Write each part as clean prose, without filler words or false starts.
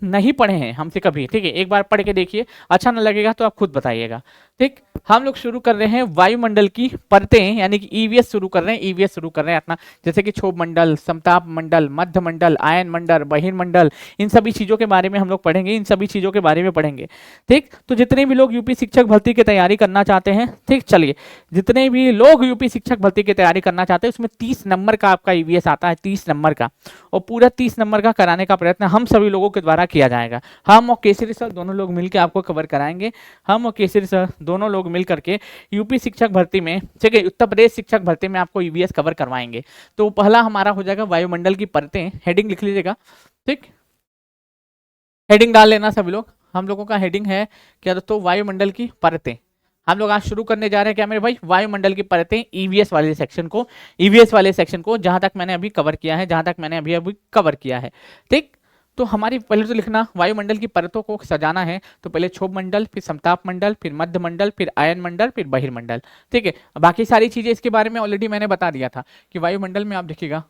नहीं पढ़े हैं हमसे कभी, ठीक है, एक बार पढ़ के देखिए, अच्छा ना लगेगा तो आप खुद बताइएगा। ठीक, हम लोग शुरू कर रहे हैं वायुमंडल की परतें, यानी कि ईवीएस शुरू कर रहे हैं, ईवीएस शुरू कर रहे हैं अपना, जैसे कि क्षोभ मंडल, समताप मंडल, मध्य मंडल, आयन मंडल, बहिर्मंडल, इन सभी चीजों के बारे में हम लोग पढ़ेंगे, इन सभी चीजों के बारे में पढ़ेंगे। ठीक, तो जितने भी लोग यूपी शिक्षक भर्ती की तैयारी करना चाहते हैं, ठीक, चलिए, जितने भी लोग यूपी शिक्षक भर्ती की तैयारी करना चाहते हैं, उसमें 30 नंबर का आपका ईवीएस आता है, 30 नंबर का, और पूरा 30 नंबर का कराने का प्रयत्न हम सभी लोगों के द्वारा किया जाएगा। हम और केसरी सर दोनों लोग मिलकर आपको कवर कराएंगे, हम और केसरी सर दोनों लोग मिल करके यूपी शिक्षक भर्ती में, ठीक है, उत्तर प्रदेश शिक्षक भर्ती में आपको ईवीएस कवर करवाएंगे। तो पहला हमारा हो जाएगा वायुमंडल की परतें, हेडिंग लिख लीजिएगा। ठीक, हेडिंग डाल लेना सभी लोग, हम लोगों का हेडिंग है क्या दोस्तों, वायुमंडल की परतें। हम लोग आज शुरू करने जा रहे हैं क्या मेरे भाई, वायुमंडल की परतें, ईवीएस वाले सेक्शन को, ईवीएस वाले सेक्शन को, जहां तक मैंने अभी कवर किया है, जहां तक मैंने अभी अभी कवर किया है। ठीक, तो हमारी पहले तो लिखना, वायुमंडल की परतों को सजाना है, तो पहले क्षोभ मंडल, फिर समताप मंडल, फिर मध्य मंडल, फिर आयन मंडल, फिर बहिर्मंडल। ठीक है, बाकी सारी चीजें इसके बारे में ऑलरेडी मैंने बता दिया था कि वायुमंडल में आप देखिएगा,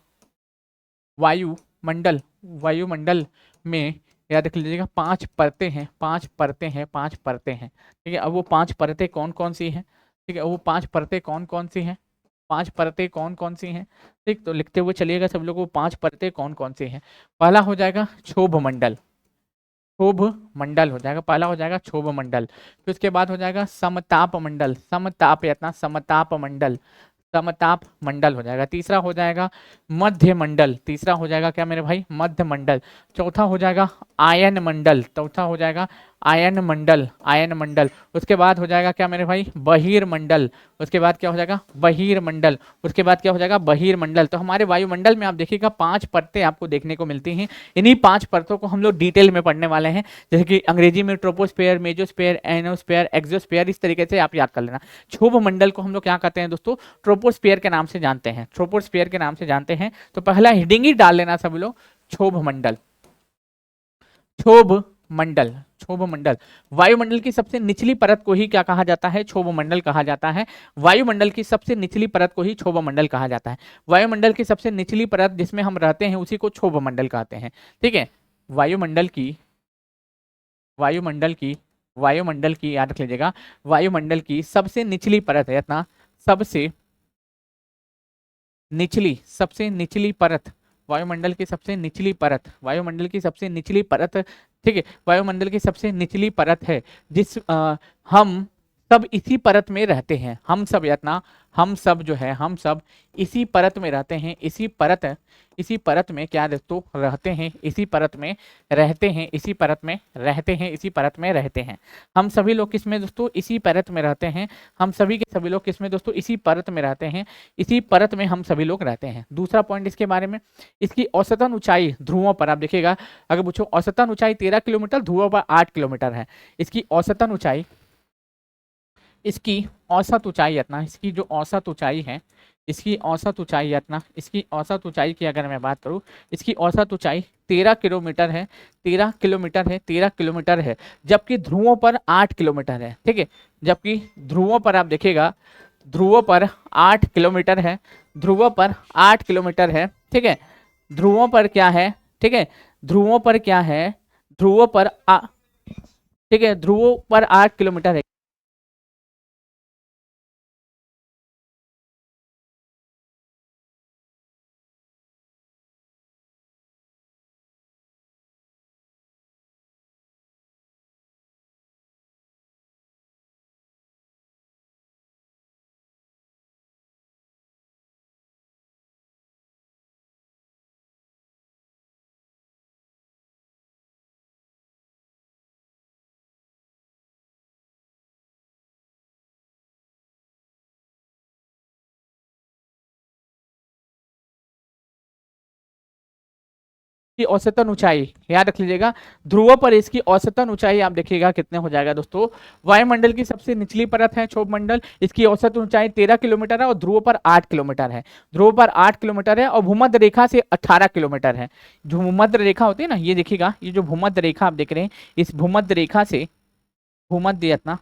वायुमंडल, वायुमंडल में याद रख लीजिएगा 5 परतें हैं, 5 परतें हैं, 5 परतें हैं। ठीक है, अब वो 5 परतें कौन कौन सी हैं, ठीक है, वो 5 परतें कौन कौन सी हैं, 5 परतें कौन कौन सी हैं। ठीक, तो लिखते हुए चलिएगा सब लोग, वो 5 परतें कौन कौन सी हैं। पहला हो जाएगा क्षोभ मंडल, क्षोभ मंडल हो जाएगा, पहला हो जाएगा क्षोभ मंडल। फिर उसके बाद हो जाएगा समताप मंडल, समताप यातना, समताप मंडल, समताप मंडल हो जाएगा। तीसरा हो जाएगा मध्य मंडल, तीसरा हो जाएगा क्या मेरे भाई, मध्य मंडल। चौथा हो जाएगा आयन मंडल, चौथा हो जाएगा आयन मंडल, आयन मंडल। उसके बाद हो जाएगा क्या मेरे भाई, बहिर्मंडल। उसके बाद क्या हो जाएगा, बहिर्मंडल। उसके बाद क्या हो जाएगा, बहिर्मंडल। तो हमारे वायुमंडल में आप देखिएगा 5 परतें आपको देखने को मिलती हैं। इन्हीं 5 परतों को हम लोग डिटेल में पढ़ने वाले हैं, जैसे कि अंग्रेजी में ट्रोपोस्फेयर, मेजोस्फेयर, एनोस्फेयर, एक्सोस्फेयर, इस तरीके से आप याद कर लेना। क्षोभ मंडल को हम लोग क्या कहते हैं दोस्तों, ट्रोपोस्फेयर के नाम से जानते हैं, ट्रोपोस्फेयर के नाम से जानते हैं। तो पहला हेडिंग ही डाल लेना सब लोग, क्षोभ मंडल, क्षोभ मंडल, क्षोभ मंडल। वायुमंडल की सबसे निचली परत को ही क्या कहा जाता है, क्षोभ मंडल कहा जाता है। वायुमंडल की सबसे निचली परत को ही क्षोभ मंडल कहा जाता है। वायुमंडल की सबसे निचली परत जिसमें हम रहते हैं उसी को क्षोभ मंडल कहते हैं। ठीक है, वायुमंडल की, वायुमंडल की, वायुमंडल की याद रख लीजिएगा, वायुमंडल की सबसे निचली परत है इतना, सबसे निचली, सबसे निचली परत, वायुमंडल की सबसे निचली परत, वायुमंडल की सबसे निचली परत, ठीक है, वायुमंडल की सबसे निचली परत है जिस हम सब इसी परत में रहते हैं, हम सब यातना, हम सब जो है, हम सब इसी परत में रहते हैं, इसी परत, इसी परत में क्या दोस्तों रहते हैं, इसी परत में रहते हैं, इसी परत में रहते हैं, इसी परत में रहते हैं। हम सभी लोग किसमें दोस्तों, इसी परत में रहते हैं। हम सभी के सभी लोग किसमें दोस्तों, इसी परत में रहते हैं, इसी परत में हम सभी लोग रहते हैं। दूसरा पॉइंट इसके बारे में, इसकी औसतन ऊंचाई ध्रुवों पर आप देखिएगा, अगर पूछो औसतन ऊंचाई 13 किलोमीटर, ध्रुवों पर 8 किलोमीटर है। इसकी औसतन ऊंचाई, इसकी औसत ऊंचाई इतना, इसकी जो औसत ऊंचाई है, इसकी औसत ऊंचाई इतना, इसकी औसत ऊंचाई की अगर मैं बात करूं, इसकी औसत ऊंचाई 13 किलोमीटर है, 13 किलोमीटर है, 13 किलोमीटर है, जबकि ध्रुवों पर 8 किलोमीटर है। ठीक है, जबकि ध्रुवों पर आप देखिएगा, ध्रुवों पर 8 किलोमीटर है, ध्रुवों पर 8 किलोमीटर है। ठीक है, ध्रुवों पर क्या है, ठीक है, ध्रुवों पर क्या है, ध्रुवों पर ठीक है, ध्रुवों पर 8 किलोमीटर है। की औसतन ऊंचाई याद रख लीजिएगा, ध्रुवों पर इसकी औसतन ऊंचाई आप देखिएगा कितने हो जाएगा दोस्तों। वायुमंडल की सबसे निचली परत है क्षोभ मंडल, इसकी औसत ऊंचाई 13 किलोमीटर है और ध्रुवों पर 8 किलोमीटर है, ध्रुव पर 8 किलोमीटर है और भूमध्य रेखा से 18 किलोमीटर है। जो भूमध्य रेखा होती है ना, ये देखिएगा, ये जो भूमध्य रेखा आप देख रहे हैं, इस भूमध्य रेखा से, भूमध्य इतना,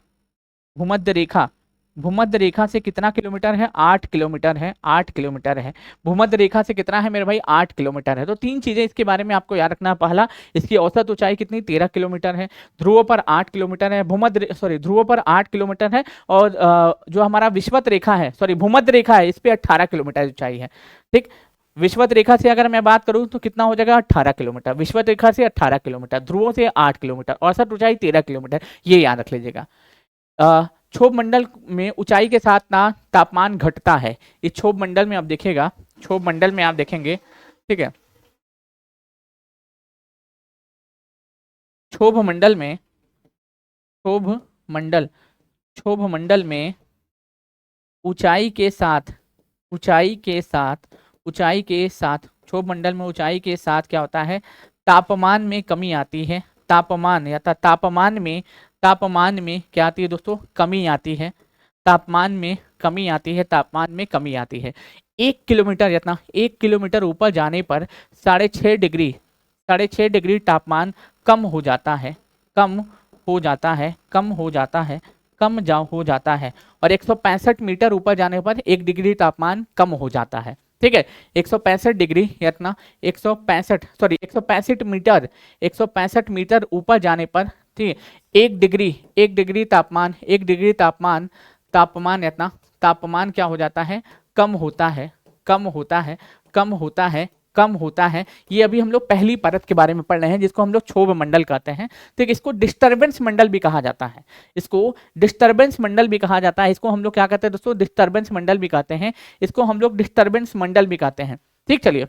भूमध्य रेखा, भूमध्य रेखा से कितना किलोमीटर है? 8 किलोमीटर है, 8 किलोमीटर है। भूमध्य रेखा से कितना है मेरे भाई? 8 किलोमीटर है। तो तीन चीजें इसके बारे में आपको याद रखना। पहला, इसकी औसत ऊंचाई कितनी? 13 किलोमीटर है। ध्रुवों पर 8 किलोमीटर है। ध्रुवों पर 8 किलोमीटर है। और जो हमारा विषुवत रेखा है, भूमध्य रेखा है, इस पे 18 किलोमीटर ऊंचाई है। ठीक, विषुवत रेखा से अगर मैं बात करूं तो कितना हो जाएगा? 18 किलोमीटर। विषुवत रेखा से 18 किलोमीटर, ध्रुवों से 8 किलोमीटर, औसत ऊंचाई 13 किलोमीटर, ये याद रख लीजिएगा। क्षोभ मंडल में ऊंचाई के साथ ना तापमान घटता है। इस क्षोभ मंडल में आप देखिएगा, क्षोभ मंडल में आप देखेंगे, ठीक है, क्षोभ मंडल में, क्षोभ मंडल, क्षोभ मंडल में ऊंचाई के साथ, ऊंचाई के साथ, ऊंचाई के साथ, क्षोभ मंडल में ऊंचाई के साथ क्या होता है? तापमान में कमी आती है। तापमान या तापमान में, तापमान में क्या आती है दोस्तों? कमी आती है। तापमान में कमी आती है, तापमान में कमी आती है। 1 किलोमीटर, इतना 1 किलोमीटर ऊपर जाने पर 6.5 डिग्री, 6.5 डिग्री तापमान कम हो जाता है, कम हो जाता है, कम हो जाता है, कम हो जाता है। और 165 मीटर ऊपर जाने पर 1 डिग्री तापमान कम हो जाता है। ठीक है, 165 डिग्री या इतना 165 मीटर, 165 मीटर ऊपर जाने पर, ठीक है, 1 डिग्री, 1 डिग्री तापमान, 1 डिग्री तापमान, तापमान इतना, तापमान क्या हो जाता है? कम होता है, कम होता है, कम होता है, कम होता है। ये अभी हम लोग पहली परत के बारे में पढ़ रहे हैं, जिसको हम लोग क्षोभ मंडल कहते हैं। ठीक, इसको डिस्टर्बेंस मंडल भी कहा जाता है, इसको डिस्टर्बेंस मंडल भी कहा जाता है। इसको हम लोग क्या कहते हैं दोस्तों? डिस्टर्बेंस मंडल भी कहते हैं, इसको हम लोग डिस्टर्बेंस मंडल भी कहते हैं। ठीक, चलिए,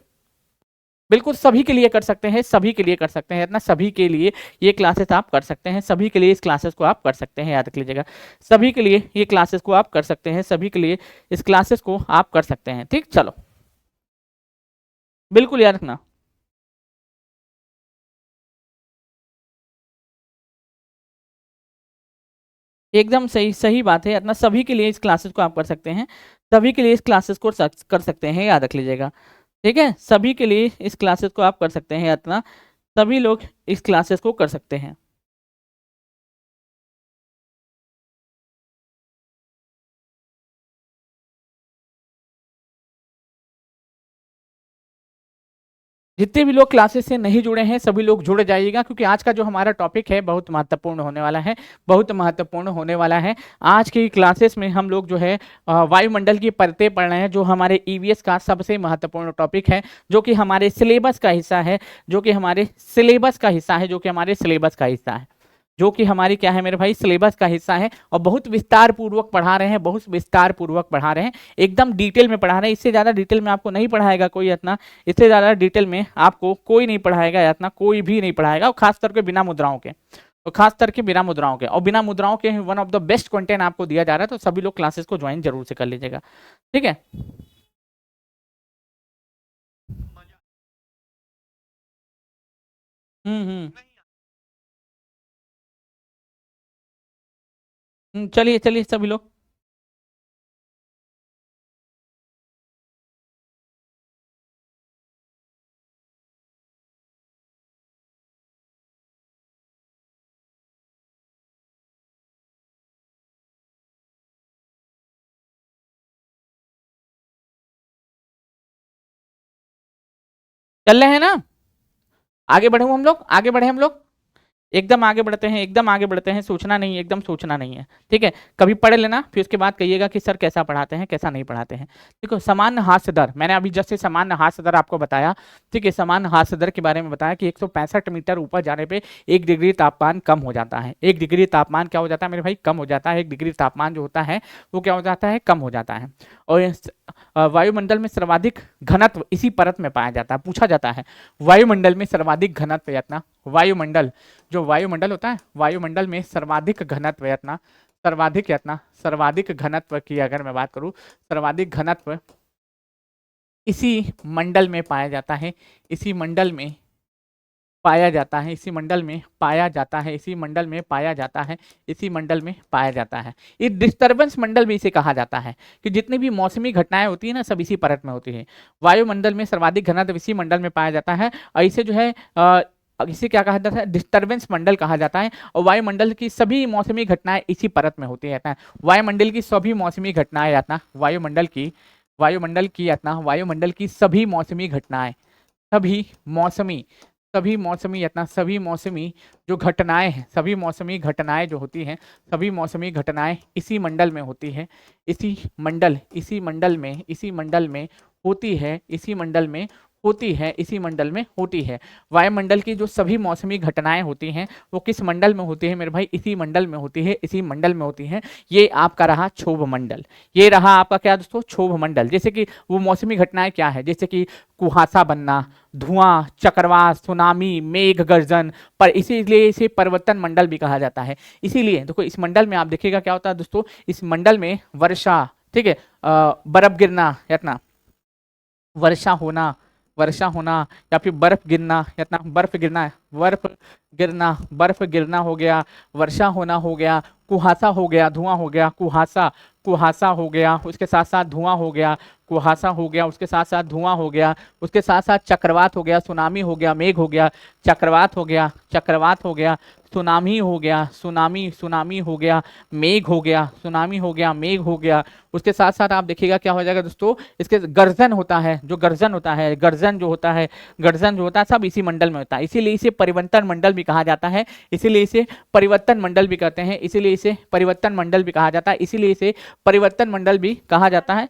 बिल्कुल सभी के लिए कर सकते हैं, सभी के लिए कर सकते हैं, इतना सभी के लिए ये क्लासेस आप कर सकते हैं, सभी के लिए इस क्लासेस को आप कर सकते हैं, याद रख लीजिएगा, सभी के लिए ये क्लासेस को आप कर सकते हैं, सभी के लिए इस क्लासेस को आप कर सकते हैं। ठीक, चलो, बिल्कुल याद रखना। एकदम सही, सही बात है, इतना सभी के लिए इस क्लासेस को आप कर सकते हैं, सभी के लिए इस क्लासेस को कर सकते हैं, याद रख लीजिएगा। ठीक है, सभी के लिए इस क्लासेस को आप कर सकते हैं, इतना सभी लोग इस क्लासेस को कर सकते हैं। जितने भी लोग क्लासेस से नहीं जुड़े हैं सभी लोग जुड़ जाइएगा, क्योंकि आज का जो हमारा टॉपिक है बहुत महत्वपूर्ण होने वाला है, बहुत महत्वपूर्ण होने वाला है। आज की क्लासेस में हम लोग जो है वायुमंडल की परतें पढ़ रहे हैं, जो हमारे ईवीएस का सबसे महत्वपूर्ण टॉपिक है, जो कि हमारे सिलेबस का हिस्सा है, जो कि हमारे सिलेबस का हिस्सा है, जो कि हमारे सिलेबस का हिस्सा है, जो कि हमारी क्या है मेरे भाई? सिलेबस का हिस्सा है। और बहुत विस्तार पूर्वक पढ़ा रहे हैं, बहुत विस्तार पूर्वक पढ़ा रहे हैं, एकदम डिटेल में पढ़ा रहे हैं। इससे ज़्यादा डिटेल में आपको नहीं पढ़ाएगा कोई, इतना इससे ज़्यादा डिटेल में आपको कोई नहीं पढ़ाएगा, इतना कोई भी नहीं पढ़ाएगा, और खास करके बिना मुद्राओं के, और खास करके बिना मुद्राओं के, और बिना मुद्राओं के one of the best content आपको दिया जा रहा है। तो सभी लोग क्लासेस को ज्वाइन जरूर से कर लीजिएगा। ठीक है, हम्म, चलिए चलिए सभी लोग, चल रहे हैं ना? आगे बढ़े हम लोग, आगे बढ़े हम लोग, एकदम आगे बढ़ते हैं, एकदम आगे बढ़ते हैं, सोचना नहीं है, एकदम सोचना नहीं है। ठीक है, कभी पढ़ लेना, फिर उसके बाद कहिएगा कि सर कैसा पढ़ाते हैं, कैसा नहीं पढ़ाते हैं। देखो, सामान्य हास्य दर, मैंने अभी जस्ट से सामान्य हास्य दर आपको बताया। ठीक है, सामान्य हास्य दर के बारे में बताया कि 165 मीटर ऊपर जाने पे 1 डिग्री तापमान कम हो जाता है। 1 डिग्री तापमान क्या हो जाता है मेरे भाई? कम हो जाता है। 1 डिग्री तापमान जो होता है वो क्या हो जाता है? कम हो जाता है। और वायुमंडल में सर्वाधिक घनत्व इसी परत में पाया जाता है। पूछा जाता है वायुमंडल में सर्वाधिक घनत्व इतना, वायुमंडल, जो वायुमंडल होता है, वायुमंडल में सर्वाधिक घनत्व इतना, सर्वाधिक इतना, सर्वाधिक घनत्व की अगर मैं बात करूं, सर्वाधिक घनत्व इसी मंडल में पाया जाता है, इसी मंडल में पाया जाता है, इसी मंडल में पाया जाता है, इसी मंडल में पाया जाता है, इसी मंडल में पाया जाता है। इस डिस्टर्बेंस मंडल भी इसे कहा जाता है, कि जितनी भी मौसमी घटनाएं होती है ना, सब इसी परत में होती है। वायुमंडल में सर्वाधिक घनत्व इसी मंडल में पाया जाता है, और इसे जो है अब इसे क्या कहा जाता है, डिस्टर्बेंस मंडल कहा जाता है। और वायुमंडल की सभी मौसमी घटनाएं इसी परत में होती रहता है। वायुमंडल की सभी मौसमी घटनाएं यातना वायुमंडल की सभी मौसमी घटनाएं, सभी मौसमी सभी मौसमी जो घटनाएं हैं, सभी मौसमी घटनाएं जो होती हैं, सभी मौसमी घटनाएं इसी मंडल में होती है, इसी मंडल में होती है, इसी मंडल में होती है। वायुमंडल की जो सभी मौसमी घटनाएं होती हैं वो किस मंडल में होती है मेरे भाई, इसी मंडल में होती है, इसी मंडल में होती है। ये आपका रहा क्षोभ मंडल, ये रहा आपका क्या दोस्तों, क्षोभ मंडल। जैसे कि वो मौसमी घटनाएं क्या है, जैसे कि कुहासा बनना, धुआं, चक्रवात, सुनामी, मेघ गर्जन, पर इसीलिए इसे परिवर्तन मंडल भी कहा जाता है। इसीलिए देखो इस मंडल में आप देखिएगा क्या होता है दोस्तों, इस मंडल में वर्षा, ठीक है, बर्फ गिरना यातना, वर्षा होना या फिर बर्फ गिरना हो गया, वर्षा होना हो गया, कुहासा हो गया, धुआं हो गया, कुहासा हो गया, उसके साथ साथ धुआं हो गया, कुहासा हो गया, उसके साथ साथ धुआं हो गया, उसके साथ साथ चक्रवात हो गया, सुनामी हो गया, मेघ हो गया, चक्रवात हो गया, सुनामी हो गया, सुनामी हो गया, मेघ हो गया, सुनामी हो गया, मेघ हो गया। उसके साथ साथ आप देखिएगा क्या हो जाएगा दोस्तों, इसके गर्जन होता है, गर्जन जो होता है सब इसी मंडल में होता है। इसीलिए इसे परिवर्तन मंडल भी कहा जाता है, इसीलिए इसे परिवर्तन मंडल भी कहते हैं, इसीलिए इसे परिवर्तन मंडल भी कहा जाता है, इसीलिए इसे परिवर्तन मंडल भी कहा जाता है।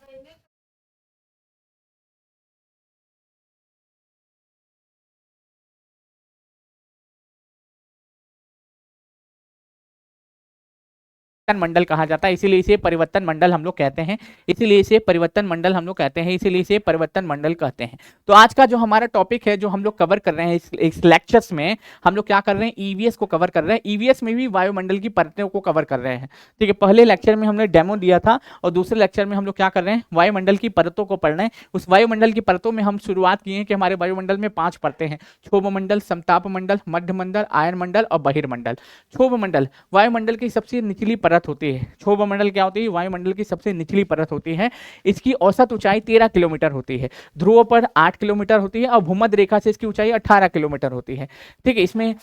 मंडल कहा जाता है, इसीलिए इसे परिवर्तन मंडल हम लोग कहते हैं, इसीलिए इसे परिवर्तन मंडल हम लोग कहते हैं, इसीलिए इसे परिवर्तन मंडल कहते हैं। तो आज का जो हमारा टॉपिक है, जो हम लोग कवर कर रहे हैं इस लेक्चर्स में, हम लोग क्या कर रहे हैं, ईवीएस को कवर कर रहे हैं। ईवीएस में भी वायुमंडल की परतों को कवर कर रहे हैं, ठीक है। पहले लेक्चर में हमने डेमो दिया था और दूसरे लेक्चर में हम लोग क्या कर रहे हैं, वायुमंडल की परतों को पढ़ रहे हैं। उस वायुमंडल की परतों में हम शुरुआत किए हैं कि हमारे वायुमंडल में 5 परतें हैं, क्षोभ मंडल, समताप मंडल, मध्य मंडल, आयन मंडल और बहिर्मंडल। क्षोभ मंडल वायुमंडल की सबसे निचली परत होती है। क्षोभ मंडल क्या होती है, वायुमंडल की सबसे निचली परत होती है। इसकी औसत ऊंचाई 13 किलोमीटर होती है, ध्रुवों पर 8 किलोमीटर होती है और भूमध्य रेखा से इसकी ऊंचाई 18 किलोमीटर होती है, ठीक है। इसमें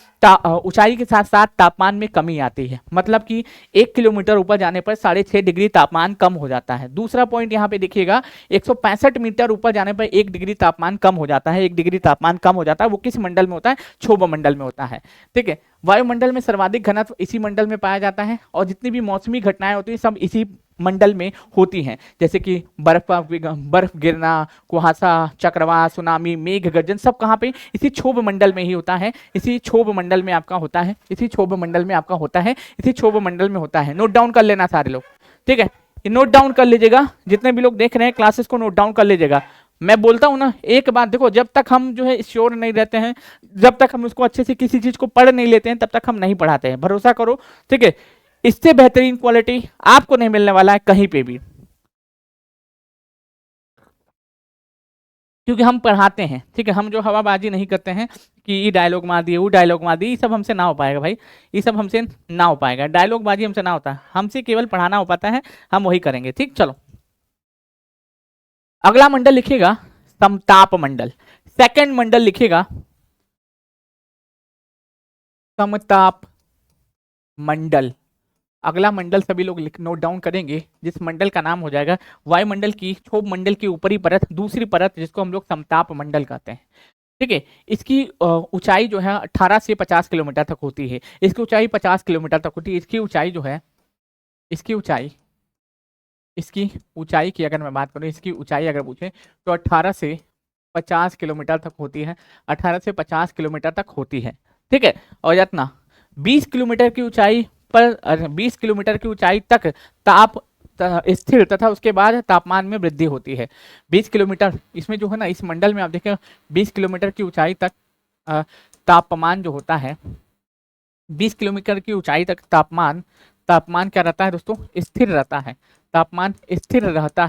ऊंचाई के साथ साथ तापमान में कमी आती है, मतलब कि 1 किलोमीटर ऊपर जाने पर 6.5 डिग्री तापमान कम हो जाता है। दूसरा पॉइंट यहाँ पे देखिएगा, 165 मीटर ऊपर जाने पर 1 डिग्री तापमान कम हो जाता है, 1 डिग्री तापमान कम हो जाता है। वो किस मंडल में होता है, क्षोभ मंडल में होता है, ठीक है। वायुमंडल में सर्वाधिक घनत्व इसी मंडल में पाया जाता है और जितनी भी मौसमी घटनाएं होती हैं सब इसी मंडल में होती हैं, जैसे कि बर्फ गिरना, कुहासा, चक्रवात, सुनामी, मेघ गर्जन, सब कहाँ पे, इसी क्षोभ मंडल में ही होता है, इसी क्षोभ मंडल में आपका होता है, इसी क्षोभ मंडल में आपका होता है, इसी क्षोभ मंडल में होता है। नोट डाउन कर लेना सारे लोग, ठीक है, ये नोट डाउन कर लीजिएगा, जितने भी लोग देख रहे हैं क्लासेस को नोट डाउन कर लीजिएगा। मैं बोलता हूं ना एक बात, देखो जब तक हम जो है श्योर नहीं रहते हैं, जब तक हम उसको अच्छे से किसी चीज को पढ़ नहीं लेते हैं, तब तक हम नहीं पढ़ाते हैं, भरोसा करो, ठीक है। इससे बेहतरीन क्वालिटी आपको नहीं मिलने वाला है कहीं पे भी, क्योंकि हम पढ़ाते हैं, ठीक है। हम जो हवाबाजी नहीं करते हैं कि ये डायलॉग मार दिए, वो डायलॉग मार दिए, ये सब हमसे ना हो पाएगा भाई, ये सब हमसे ना हो पाएगा, डायलॉग बाजी हमसे ना होता है, हमसे केवल पढ़ाना हो पाता है, हम वही करेंगे, ठीक। चलो अगला मंडल लिखिएगा समताप मंडल, सेकंड मंडल लिखिएगा समताप मंडल। अगला मंडल सभी लोग नोट डाउन करेंगे, जिस मंडल का नाम हो जाएगा वायुमंडल की क्षोभ मंडल की ऊपरी परत, दूसरी परत जिसको हम लोग समताप मंडल कहते हैं, ठीक है। इसकी ऊंचाई जो है 18 से 50 किलोमीटर तक होती है, इसकी ऊंचाई 50 किलोमीटर तक होती है। इसकी ऊंचाई जो है, इसकी ऊंचाई की अगर मैं बात करूं, इसकी ऊंचाई अगर पूछे तो 18 से 50 किलोमीटर तक होती है, 18 से 50 किलोमीटर तक होती है, ठीक है। और इतना 20 किलोमीटर की ऊंचाई पर 20 किलोमीटर की ऊंचाई तक ताप स्थिर तथा उसके बाद तापमान में वृद्धि होती है। 20 किलोमीटर इसमें जो है ना, इस मंडल में आप देखें 20 किलोमीटर की ऊंचाई तक तापमान जो होता है, 20 किलोमीटर की ऊंचाई तक तापमान क्या रहता है दोस्तों, स्थिर रहता है, तापमान स्थिर रहता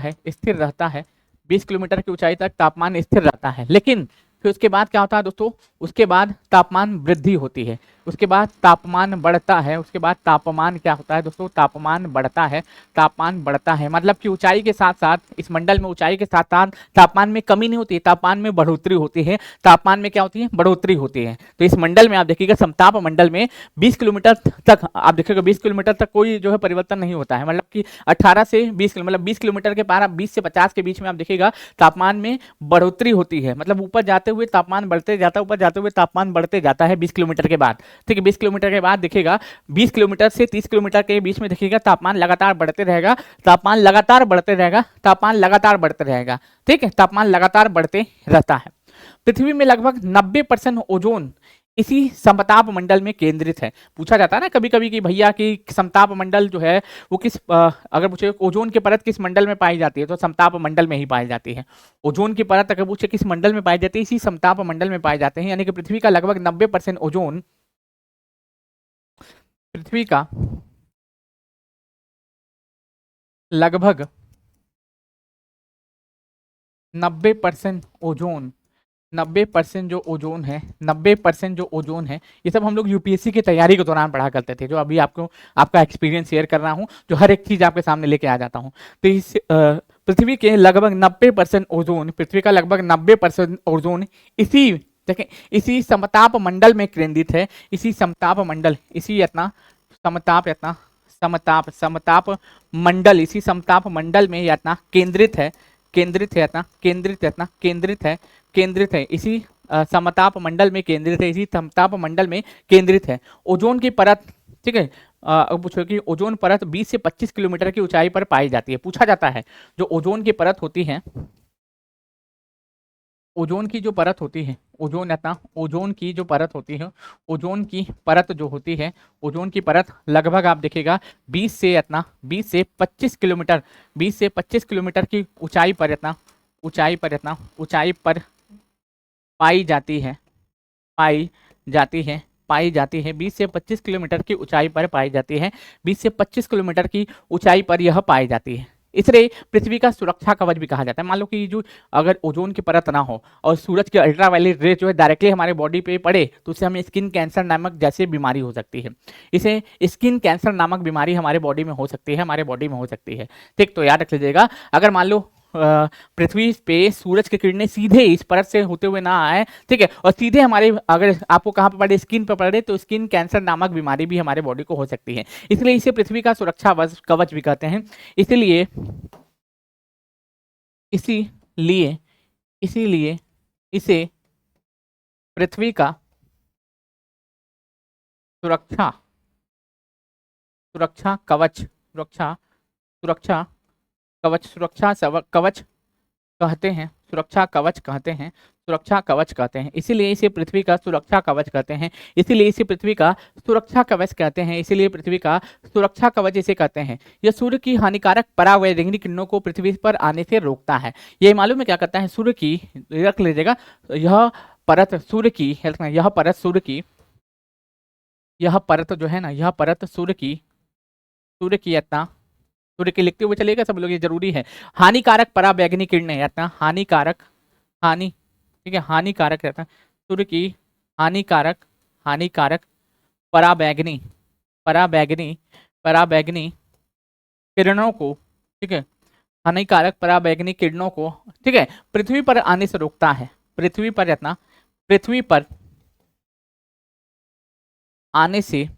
है। 20 किलोमीटर की ऊंचाई तक तापमान स्थिर रहता है, लेकिन फिर उसके बाद क्या होता है दोस्तों, उसके बाद तापमान वृद्धि होती है। उसके बाद तापमान बढ़ता है, उसके बाद तापमान क्या होता है दोस्तों, तापमान बढ़ता है, तापमान बढ़ता है, मतलब कि ऊंचाई के साथ साथ इस मंडल में ऊंचाई के साथ साथ तापमान में कमी नहीं होती है, तापमान में बढ़ोतरी होती है, तापमान में क्या होती है, बढ़ोतरी होती है। तो इस मंडल में आप देखिएगा समताप मंडल में 20 किलोमीटर तक आप देखिएगा 20 किलोमीटर तक कोई जो है परिवर्तन नहीं होता है, मतलब कि 18 से 20 मतलब 20 किलोमीटर के पार आप 20 से 50 के बीच में आप देखिएगा तापमान में बढ़ोतरी होती है, मतलब ऊपर जाते हुए तापमान बढ़ते जाता है, ऊपर जाते हुए तापमान बढ़ते जाता है 20 किलोमीटर के बाद। ठीक है, 20 किलोमीटर के बाद देखिएगा 20 किलोमीटर से 30 किलोमीटर के बीच में देखिएगा तापमान लगातार बढ़ते रहेगा, तापमान लगातार बढ़ते रहेगा, तापमान लगातार बढ़ते रहेगा। ठीक है, तापमान लगातार बढ़ते रहता है। पृथ्वी में लगभग 90% ओजोन इसी समताप मंडल में केंद्रित है। पूछा जाता है ना कभी कभी कि भैया कि समताप मंडल जो है वो किस अगर पूछे ओजोन की परत किस मंडल में पाई जाती है, तो समताप मंडल में ही पाई जाती है। ओजोन की परत अगर पूछे किस मंडल में पाई जाती है, इसी समताप मंडल में पाए जाते हैं। यानी कि पृथ्वी का लगभग 90% ओजोन, पृथ्वी का लगभग 90% ओजोन, 90% जो ओजोन है, 90% जो ओजोन है, ये सब हम लोग यूपीएससी की तैयारी के दौरान पढ़ा करते थे। जो अभी आपको आपका एक्सपीरियंस शेयर कर रहा हूँ, जो हर एक चीज आपके सामने लेके आ जाता हूँ। तो इस पृथ्वी के लगभग 90% ओजोन, पृथ्वी का लगभग 90% ओजोन इसी देखें इसी समताप मंडल में केंद्रित है। इसी समताप मंडल, इसी इतना समताप इतना समताप समताप मंडल, इसी समताप मंडल में इतना केंद्रित है, केंद्रित है इतना केंद्रित है इतना केंद्रित है, केंद्रित है इसी समताप मंडल में केंद्रित है, इसी समताप मंडल में केंद्रित है। ओजोन की परत, ठीक है, अब पूछो कि ओजोन परत 20 से 25 किलोमीटर की ऊंचाई पर पाई जाती है। पूछा जाता है जो ओजोन की परत होती है, ओजोन की जो परत होती है, ओजोन इतना ओजोन की जो परत होती है, ओजोन की परत जो होती है, ओजोन की परत लगभग आप देखिएगा 20 से इतना 20 से 25 किलोमीटर, 20 से 25 किलोमीटर की ऊंचाई पर इतना ऊंचाई पर इतना ऊंचाई पर पाई जाती है, पाई जाती है, पाई जाती है। 20 से 25 किलोमीटर की ऊंचाई पर पाई जाती है, 20 से 25 किलोमीटर की ऊंचाई पर यह पाई जाती है। इसे पृथ्वी का सुरक्षा कवच भी कहा जाता है। मान लो कि जो अगर ओजोन की परत ना हो और सूरज की अल्ट्रावायलेट रे जो है डायरेक्टली हमारे बॉडी पे पड़े, तो उससे हमें स्किन कैंसर नामक जैसे बीमारी हो सकती है। इसे स्किन कैंसर नामक बीमारी हमारे बॉडी में हो सकती है, हमारे बॉडी में हो सकती है। ठीक, तो याद रख लीजिएगा, अगर मान लो पृथ्वी पे सूरज की किरणें सीधे इस परत से होते हुए ना आए, ठीक है, और सीधे हमारे अगर आपको कहाँ पर पड़े, स्किन पर पड़े, तो स्किन कैंसर नामक बीमारी भी हमारे बॉडी को हो सकती है। इसलिए इसे पृथ्वी का सुरक्षा कवच भी कहते हैं। इसलिए इसीलिए इसीलिए इसे पृथ्वी का सुरक्षा सुरक्षा कवच सुरक्षा सुरक्षा कवच कवच कहते हैं, सुरक्षा कवच कहते हैं, सुरक्षा कवच कहते हैं। इसीलिए इसे पृथ्वी का सुरक्षा कवच कहते हैं, इसीलिए इसे पृथ्वी का सुरक्षा कवच कहते हैं, इसीलिए पृथ्वी का सुरक्षा कवच इसे कहते हैं। यह सूर्य की हानिकारक परावैंगनिक किरणों को पृथ्वी पर आने से रोकता है। ये मालूम है क्या करता है, सूर्य की, रख लीजिएगा, यह परत सूर्य की, यह परत सूर्य की, यह परत जो है ना, यह परत सूर्य की इतना, सूर्य की लिखते हुए चलेगा सब लोग, ये जरूरी है। हानिकारक पराबैंगनी किरणें इतना हानिकारक, हानि, ठीक है, हानिकारक रहता है सूर्य की हानिकारक, हानिकारक पराबैंगनी, पराबैंगनी पराबैंगनी किरणों को, ठीक है, हानिकारक पराबैंगनी किरणों को, ठीक है, पृथ्वी पर आने से रोकता है। पृथ्वी पर इतना, पृथ्वी पर आने से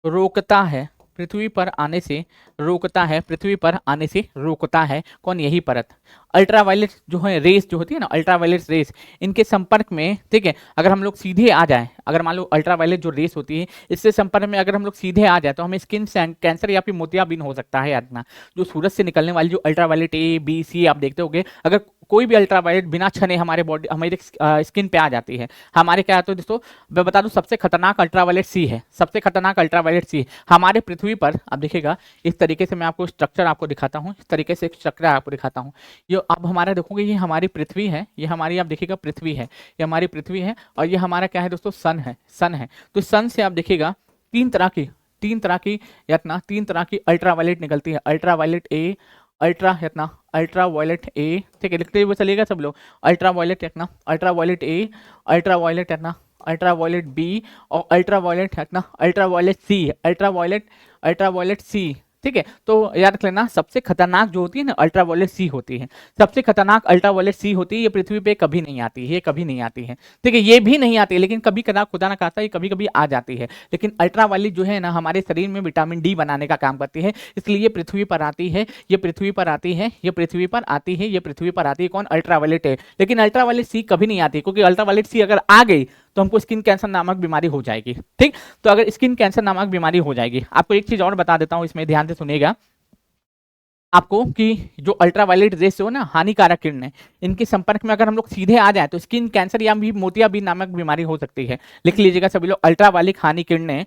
रोकता है, पृथ्वी पर आने से रोकता है, पृथ्वी पर आने से रोकता है। कौन, यही परत। अल्ट्रावायलेट जो है रेस जो होती है ना, अल्ट्रावायलेट रेस, इनके संपर्क में, ठीक है, अगर हम लोग सीधे आ जाए, अगर मान लो अल्ट्रावायलेट जो रेस होती है इससे संपर्क में अगर हम लोग सीधे आ जाए, तो हमें स्किन कैंसर या फिर मोतियाबिंद हो सकता है। याद ना, जो सूरज से निकलने वाली जो अल्ट्रावायलेट ए बी सी आप देखते होगे, अगर कोई भी अल्ट्रावायलेट बिना छने हमारे बॉडी, हमारे स्किन पे आ जाती है, हमारे क्या होता है दोस्तों, मैं बता दूं, सबसे खतरनाक अल्ट्रावायलेट सी है, सबसे खतरनाक अल्ट्रावायलेट सी हमारे पृथ्वी पर। अब देखिएगा इस तरीके से मैं आपको स्ट्रक्चर आपको दिखाता हूँ, इस तरीके से एक स्ट्रक्चर आपको दिखाता हूँ। ये अब हमारा देखोगे, ये हमारी पृथ्वी है, ये हमारी आप देखिएगा पृथ्वी है, ये हमारी पृथ्वी है, और ये हमारा क्या है दोस्तों, सन है, सन है। तो सन से आप देखिएगा तीन तरह की तीन तरह की अल्ट्रावायलेट निकलती है। अल्ट्रावायलेट ए, अल्ट्रावायलेट ए, ठीक है, लिखते हुए चलिएगा सब लोग, ultraviolet A, ultraviolet ultraviolet B और अल्ट्रावायलेट है ना अल्ट्रावायलेट सी, अल्ट्रावायलेट सी। ठीक है, तो याद रख लेना सबसे खतरनाक जो होती है ना अल्ट्रावायलेट सी होती है, सबसे खतरनाक अल्ट्रावायलेट सी होती है। ये पृथ्वी पे कभी नहीं आती है, ये कभी नहीं आती है। ठीक है, ये भी नहीं आती है, लेकिन कभी कदा खुदा ना खाता, ये कभी कभी आ जाती है। लेकिन अल्ट्रावायलेट जो है ना हमारे शरीर में विटामिन डी बनाने का काम करती है, इसलिए ये पृथ्वी पर आती है, ये पृथ्वी पर आती है, ये पृथ्वी पर आती है, ये पृथ्वी पर आती है। कौन? अल्ट्रावायलेट है। लेकिन अल्ट्रावायलेट सी कभी नहीं आती, क्योंकि अल्ट्रावायलेट सी अगर आ गई तो हमको स्किन कैंसर नामक बीमारी हो जाएगी। ठीक, तो अगर स्किन कैंसर नामक बीमारी हो जाएगी, आपको एक चीज और बता देता हूं, इसमें ध्यान से सुनिएगा आपको, कि जो अल्ट्रावायलेट रेस हो ना हानिकारक किरणें, इनके संपर्क में अगर हम लोग सीधे आ जाए तो स्किन कैंसर या भी मोतियाबिंद नामक बीमारी हो सकती है। लिख लीजिएगा सभी लोग, अल्ट्रावायलेट हानि किरणें,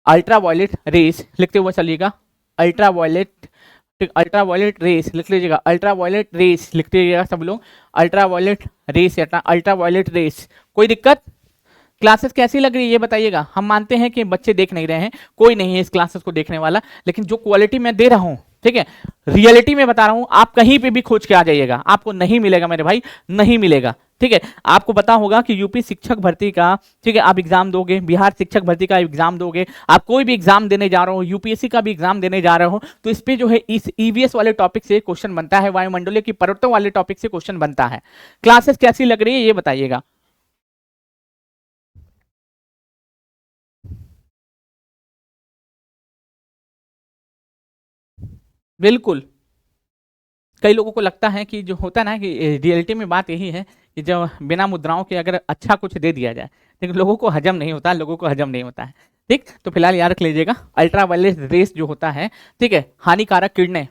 अल्ट्रावायलेट रेस लिखते हुए चलिएगा, अल्ट्रावायलेट, अल्ट्रावायलेट रेस लिख लीजिएगा, अल्ट्रावायलेट रेस लिखते रहिएगा सब लोग, अल्ट्रावायलेट रेस या अल्ट्रावायलेट रेस। कोई दिक्कत? क्लासेस कैसी लग रही है ये बताइएगा। हम मानते हैं कि बच्चे देख नहीं रहे हैं, कोई नहीं है इस क्लासेस को देखने वाला, लेकिन जो क्वालिटी मैं दे रहा हूं, ठीक है, रियलिटी में बता रहा हूं, आप कहीं पे भी खोज के आ जाइएगा, आपको नहीं मिलेगा मेरे भाई, नहीं मिलेगा। ठीक है, आपको पता होगा कि यूपी शिक्षक भर्ती का, ठीक है, आप एग्जाम दोगे, बिहार शिक्षक भर्ती का एग्जाम दोगे, आप कोई भी एग्जाम देने जा रहे हो, यूपीएससी का भी एग्जाम देने जा रहे हो, तो इस पे जो है इस ईवीएस वाले टॉपिक से क्वेश्चन बनता है, वायुमंडलीय की परतों वाले टॉपिक से क्वेश्चन बनता है। क्लासेस कैसी लग रही है ये बताइएगा। बिल्कुल, कई लोगों को लगता है कि जो होता है ना कि रियलिटी में बात यही है कि जब बिना मुद्राओं के अगर अच्छा कुछ दे दिया जाए, लेकिन लोगों को हजम नहीं होता, लोगों को हजम नहीं होता है। ठीक, तो फिलहाल याद रख लीजिएगा, अल्ट्रावायलेट रेस जो होता है, ठीक है, हानिकारक किरणें,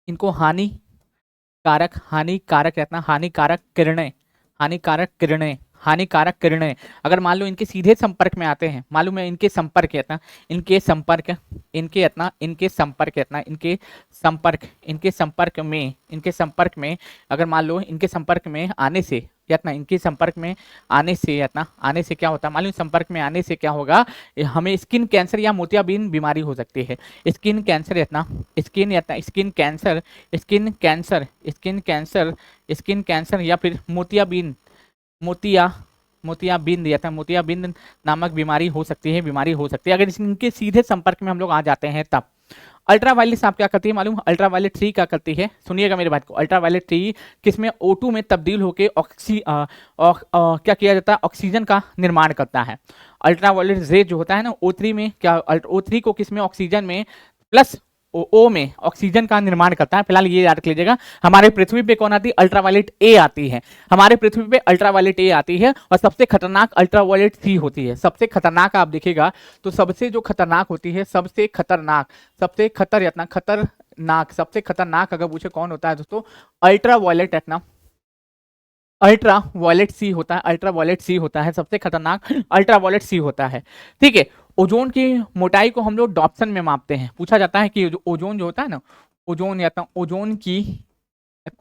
इनको हानिकारक रहता, हानिकारक किरणें, हानिकारक किरणें, हानिकारक किरणें अगर मान लो इनके सीधे संपर्क में आते हैं, मालूम है इनके संपर्क इतना, इनके संपर्क, इनके इतना, इनके संपर्क इतना, इनके संपर्क, इनके संपर्क में, इनके संपर्क में अगर मान लो इनके संपर्क में आने से यत्ना, इनके संपर्क में आने से यत्ना, आने से क्या होता है मालूम? संपर्क में आने से क्या होगा, हमें स्किन कैंसर या मोतियाबिंद बीमारी हो सकती है। स्किन कैंसर यत्ना, स्किन यत्ना, skin cancer, skin cancer, skin cancer, skin cancer या फिर मोतियाबिंद, मोतिया मोतियाबिंद या मोतियाबिंद नामक बीमारी हो सकती है, बीमारी हो सकती है अगर इनके सीधे संपर्क में हम लोग आ जाते हैं तब। अल्ट्रावायलेट साहब क्या करती है मालूम? अल्ट्रावायलेट 3 क्या करती है, सुनिएगा मेरे बात को। अल्ट्रावायलेट 3 किसमें? O2 में तब्दील होकर क्या किया जाता है? ऑक्सीजन का निर्माण करता है। अल्ट्रावायलेट रे जो होता है ना O3 में, क्या O3 को किसमें? ऑक्सीजन में प्लस ओ में ऑक्सीजन का निर्माण करता है। फिलहाल ये याद रख लीजिएगा, हमारे पृथ्वी पे कौन आती है? अल्ट्रावायलेट ए आती है, हमारे पृथ्वी पे अल्ट्रावायलेट ए आती है, और सबसे खतरनाक अल्ट्रावायलेट सी होती है। सबसे खतरनाक आप देखिएगा तो सबसे जो खतरनाक होती है, सबसे खतरनाक, सबसे खतरनाक, सबसे खतरनाक अगर पूछे कौन होता है दोस्तों, अल्ट्रावायलेट इतना, अल्ट्रावायलेट सी होता है, अल्ट्रावायलेट सी होता है, सबसे खतरनाक अल्ट्रावायलेट सी होता है। ठीक है, ओजोन की मोटाई को हम लोग डॉप्सन में मापते हैं। पूछा जाता है कि ओजोन जो होता है ना, ओजोन या तो ओजोन की,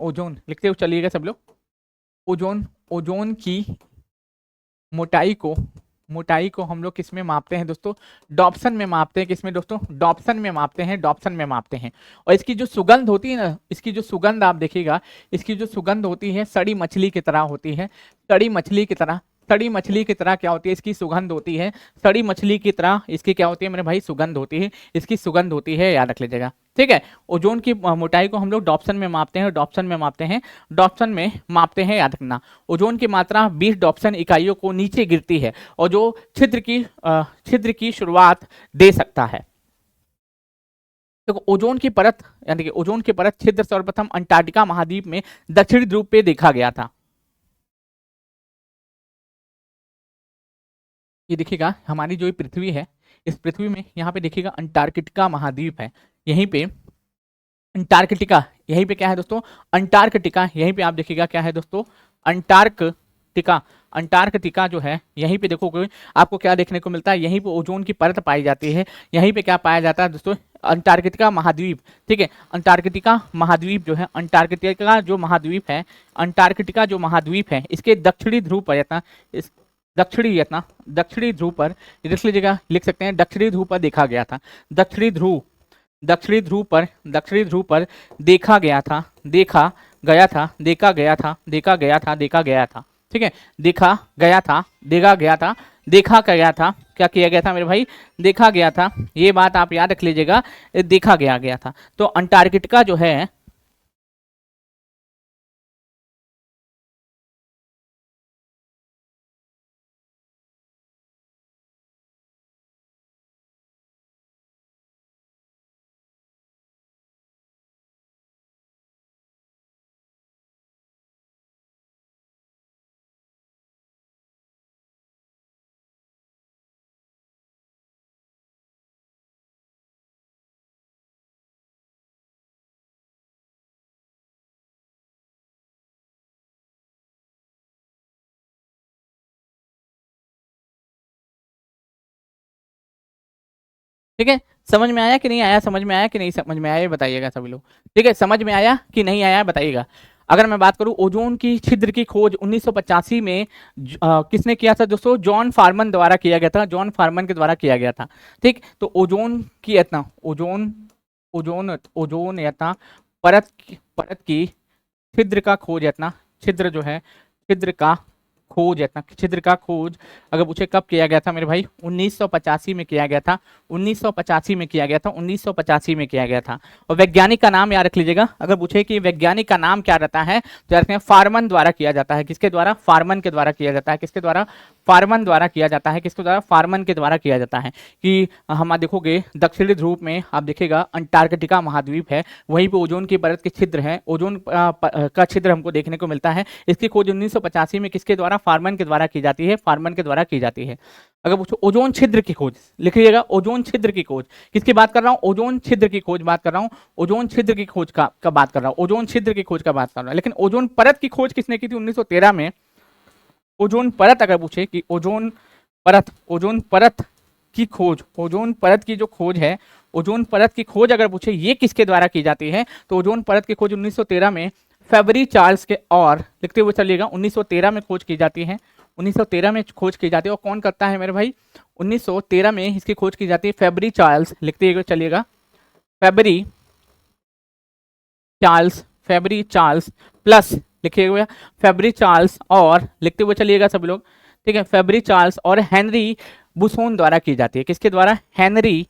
ओजोन लिखते हुए चलिएगा सब लोग, ओजोन, ओजोन की मोटाई को, मोटाई को हम लोग किस में मापते हैं दोस्तों? डॉप्सन में मापते हैं। किसमें दोस्तों? डॉप्सन में मापते हैं, डॉप्सन में मापते हैं। और इसकी जो सुगंध होती है ना, इसकी जो सुगंध आप देखिएगा, इसकी जो सुगंध होती है सड़ी मछली की तरह होती है, सड़ी मछली की तरह, सड़ी मछली की तरह क्या होती है? इसकी सुगंध होती है, सड़ी मछली की तरह इसकी क्या होती है मेरे भाई? सुगंध होती है, इसकी सुगंध होती है, याद रख लीजिएगा। ठीक है, ओजोन की मोटाई को हम लोग डॉप्सन में मापते हैं, डॉप्सन में मापते हैं, डॉप्सन में मापते हैं, याद रखना। ओजोन की मात्रा 20 डॉप्सन इकाइयों को नीचे गिरती है, और जो छिद्र की शुरुआत दे सकता है। तो ओजोन की परत, यानी कि ओजोन की परत छिद्र सर्वप्रथम अंटार्कटिका महाद्वीप में दक्षिणी ध्रुव पे देखा गया था। ये देखिएगा, हमारी जो पृथ्वी है, इस पृथ्वी में यहाँ पे देखिएगा अंटार्कटिका महाद्वीप है, यहीं पे अंटार्कटिका, यहीं पे क्या है दोस्तों? अंटार्कटिका, यहीं पे आप देखिएगा क्या है दोस्तों? अंटार्कटिका, अंटार्कटिका जो है यहीं पे देखोगे आपको क्या देखने को मिलता है? यहीं पे ओजोन की परत पाई जाती है, यहीं पे क्या पाया जाता है दोस्तों? अंटार्कटिका महाद्वीप। ठीक है, अंटार्कटिका महाद्वीप जो है, अंटार्कटिका जो महाद्वीप है, अंटार्कटिका जो महाद्वीप है, इसके दक्षिणी ध्रुव पर यतना, इस दक्षिणी ध्रुव पर लिख लीजिएगा, लिख सकते हैं दक्षिणी ध्रुव पर देखा गया था। दक्षिणी ध्रुव, दक्षिणी ध्रुव पर, दक्षिणी ध्रुव पर देखा गया था, देखा गया था, देखा गया था, देखा गया था, देखा गया था। ठीक है, देखा गया था, देखा गया था, देखा गया था, क्या किया गया था मेरे भाई, देखा गया था, ये बात आप याद रख लीजिएगा, देखा गया गया था। तो अंटार्कटिका जो है, ठीक है, समझ में आया कि नहीं आया, समझ में आया कि नहीं समझ में आया, ये बताइएगा सभी लोग। ठीक है, समझ में आया कि नहीं आया बताइएगा। अगर मैं बात करूं, ओजोन की छिद्र की खोज 1985 में किसने किया था दोस्तों, जॉन फार्मन द्वारा किया गया था, जॉन फार्मन के द्वारा किया गया था। ठीक, तो ओजोन की इतना ओजोन ओजोन ओजोन इतना परत की छिद्र का खोज इतना, छिद्र जो है, छिद्र का खोज इतना, छिद्र का खोज अगर पूछे कब किया गया था मेरे भाई, 1985 में किया गया था, 1985 में किया गया था, 1985 में किया गया था। और वैज्ञानिक का नाम याद रख लीजिएगा, अगर पूछे कि वैज्ञानिक का नाम क्या रहता है तो याद रखें फार्मन द्वारा किया जाता है। किसके द्वारा, फार्मन के द्वारा किया जाता है। किसके द्वारा, फार्मन द्वारा किया जाता है। किसके द्वारा, फार्मन के द्वारा किया जाता है। कि हम देखोगे दक्षिणी ध्रुव में आप देखिएगा अंटार्कटिका महाद्वीप है, वहीं पे ओजोन की परत के छिद्र है, ओजोन का छिद्र हमको देखने को मिलता है। इसकी खोज 1985 में किसके द्वारा, फार्मन के द्वारा की जाती है, फार्मन के द्वारा की जाती है। अगर पूछो ओजोन छिद्र की खोज, लिखिएगा ओजोन छिद्र की खोज, किसकी बात कर रहा हूं, ओजोन छिद्र की खोज बात कर रहा हूं, ओजोन छिद्र की खोज का बात कर रहा हूं, ओजोन छिद्र की खोज का बात कर रहा हूं। लेकिन ओजोन परत की खोज किसने की थी, 1913 में। ओजोन परत अगर पूछे कि ओजोन परत की खोज, ओजोन परत की जो खोज है, ओजोन परत की खोज अगर पूछे ये किसके द्वारा की जाती है, तो ओजोन परत की खोज 1913 में फेबरी चार्ल्स के, और लिखते हुए चलिएगा 1913 में खोज की जाती है, 1913 में खोज की जाती है। और कौन करता है मेरे भाई, 1913 में इसकी खोज की जाती है फेबरी चार्ल्स, लिखते हुए चलिएगा February Charles, February Charles plus, लिखिए हुए फेबरी चार्ल्स और, लिखते हुए चलिएगा सभी लोग। ठीक है, फेबरी चार्ल्स और हेनरी बुसोन द्वारा की जाती है। किसके द्वारा, हेनरी,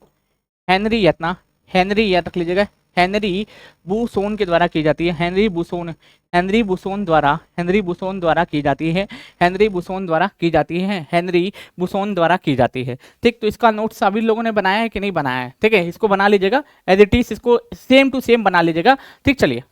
हेनरी यतना, हेनरी याद रख लीजिएगा, हेनरी बुसोन के द्वारा की जाती है। हेनरी बुसोन, हेनरी बुसोन द्वारा, हेनरी बुसोन द्वारा की जाती है, हेनरी बुसोन द्वारा की जाती है, हेनरी बुसोन द्वारा की जाती है। ठीक, तो इसका नोट सभी लोगों ने बनाया है कि नहीं बनाया है, ठीक है, इसको बना लीजिएगा एज इट इज, इसको सेम टू सेम बना लीजिएगा। ठीक, चलिए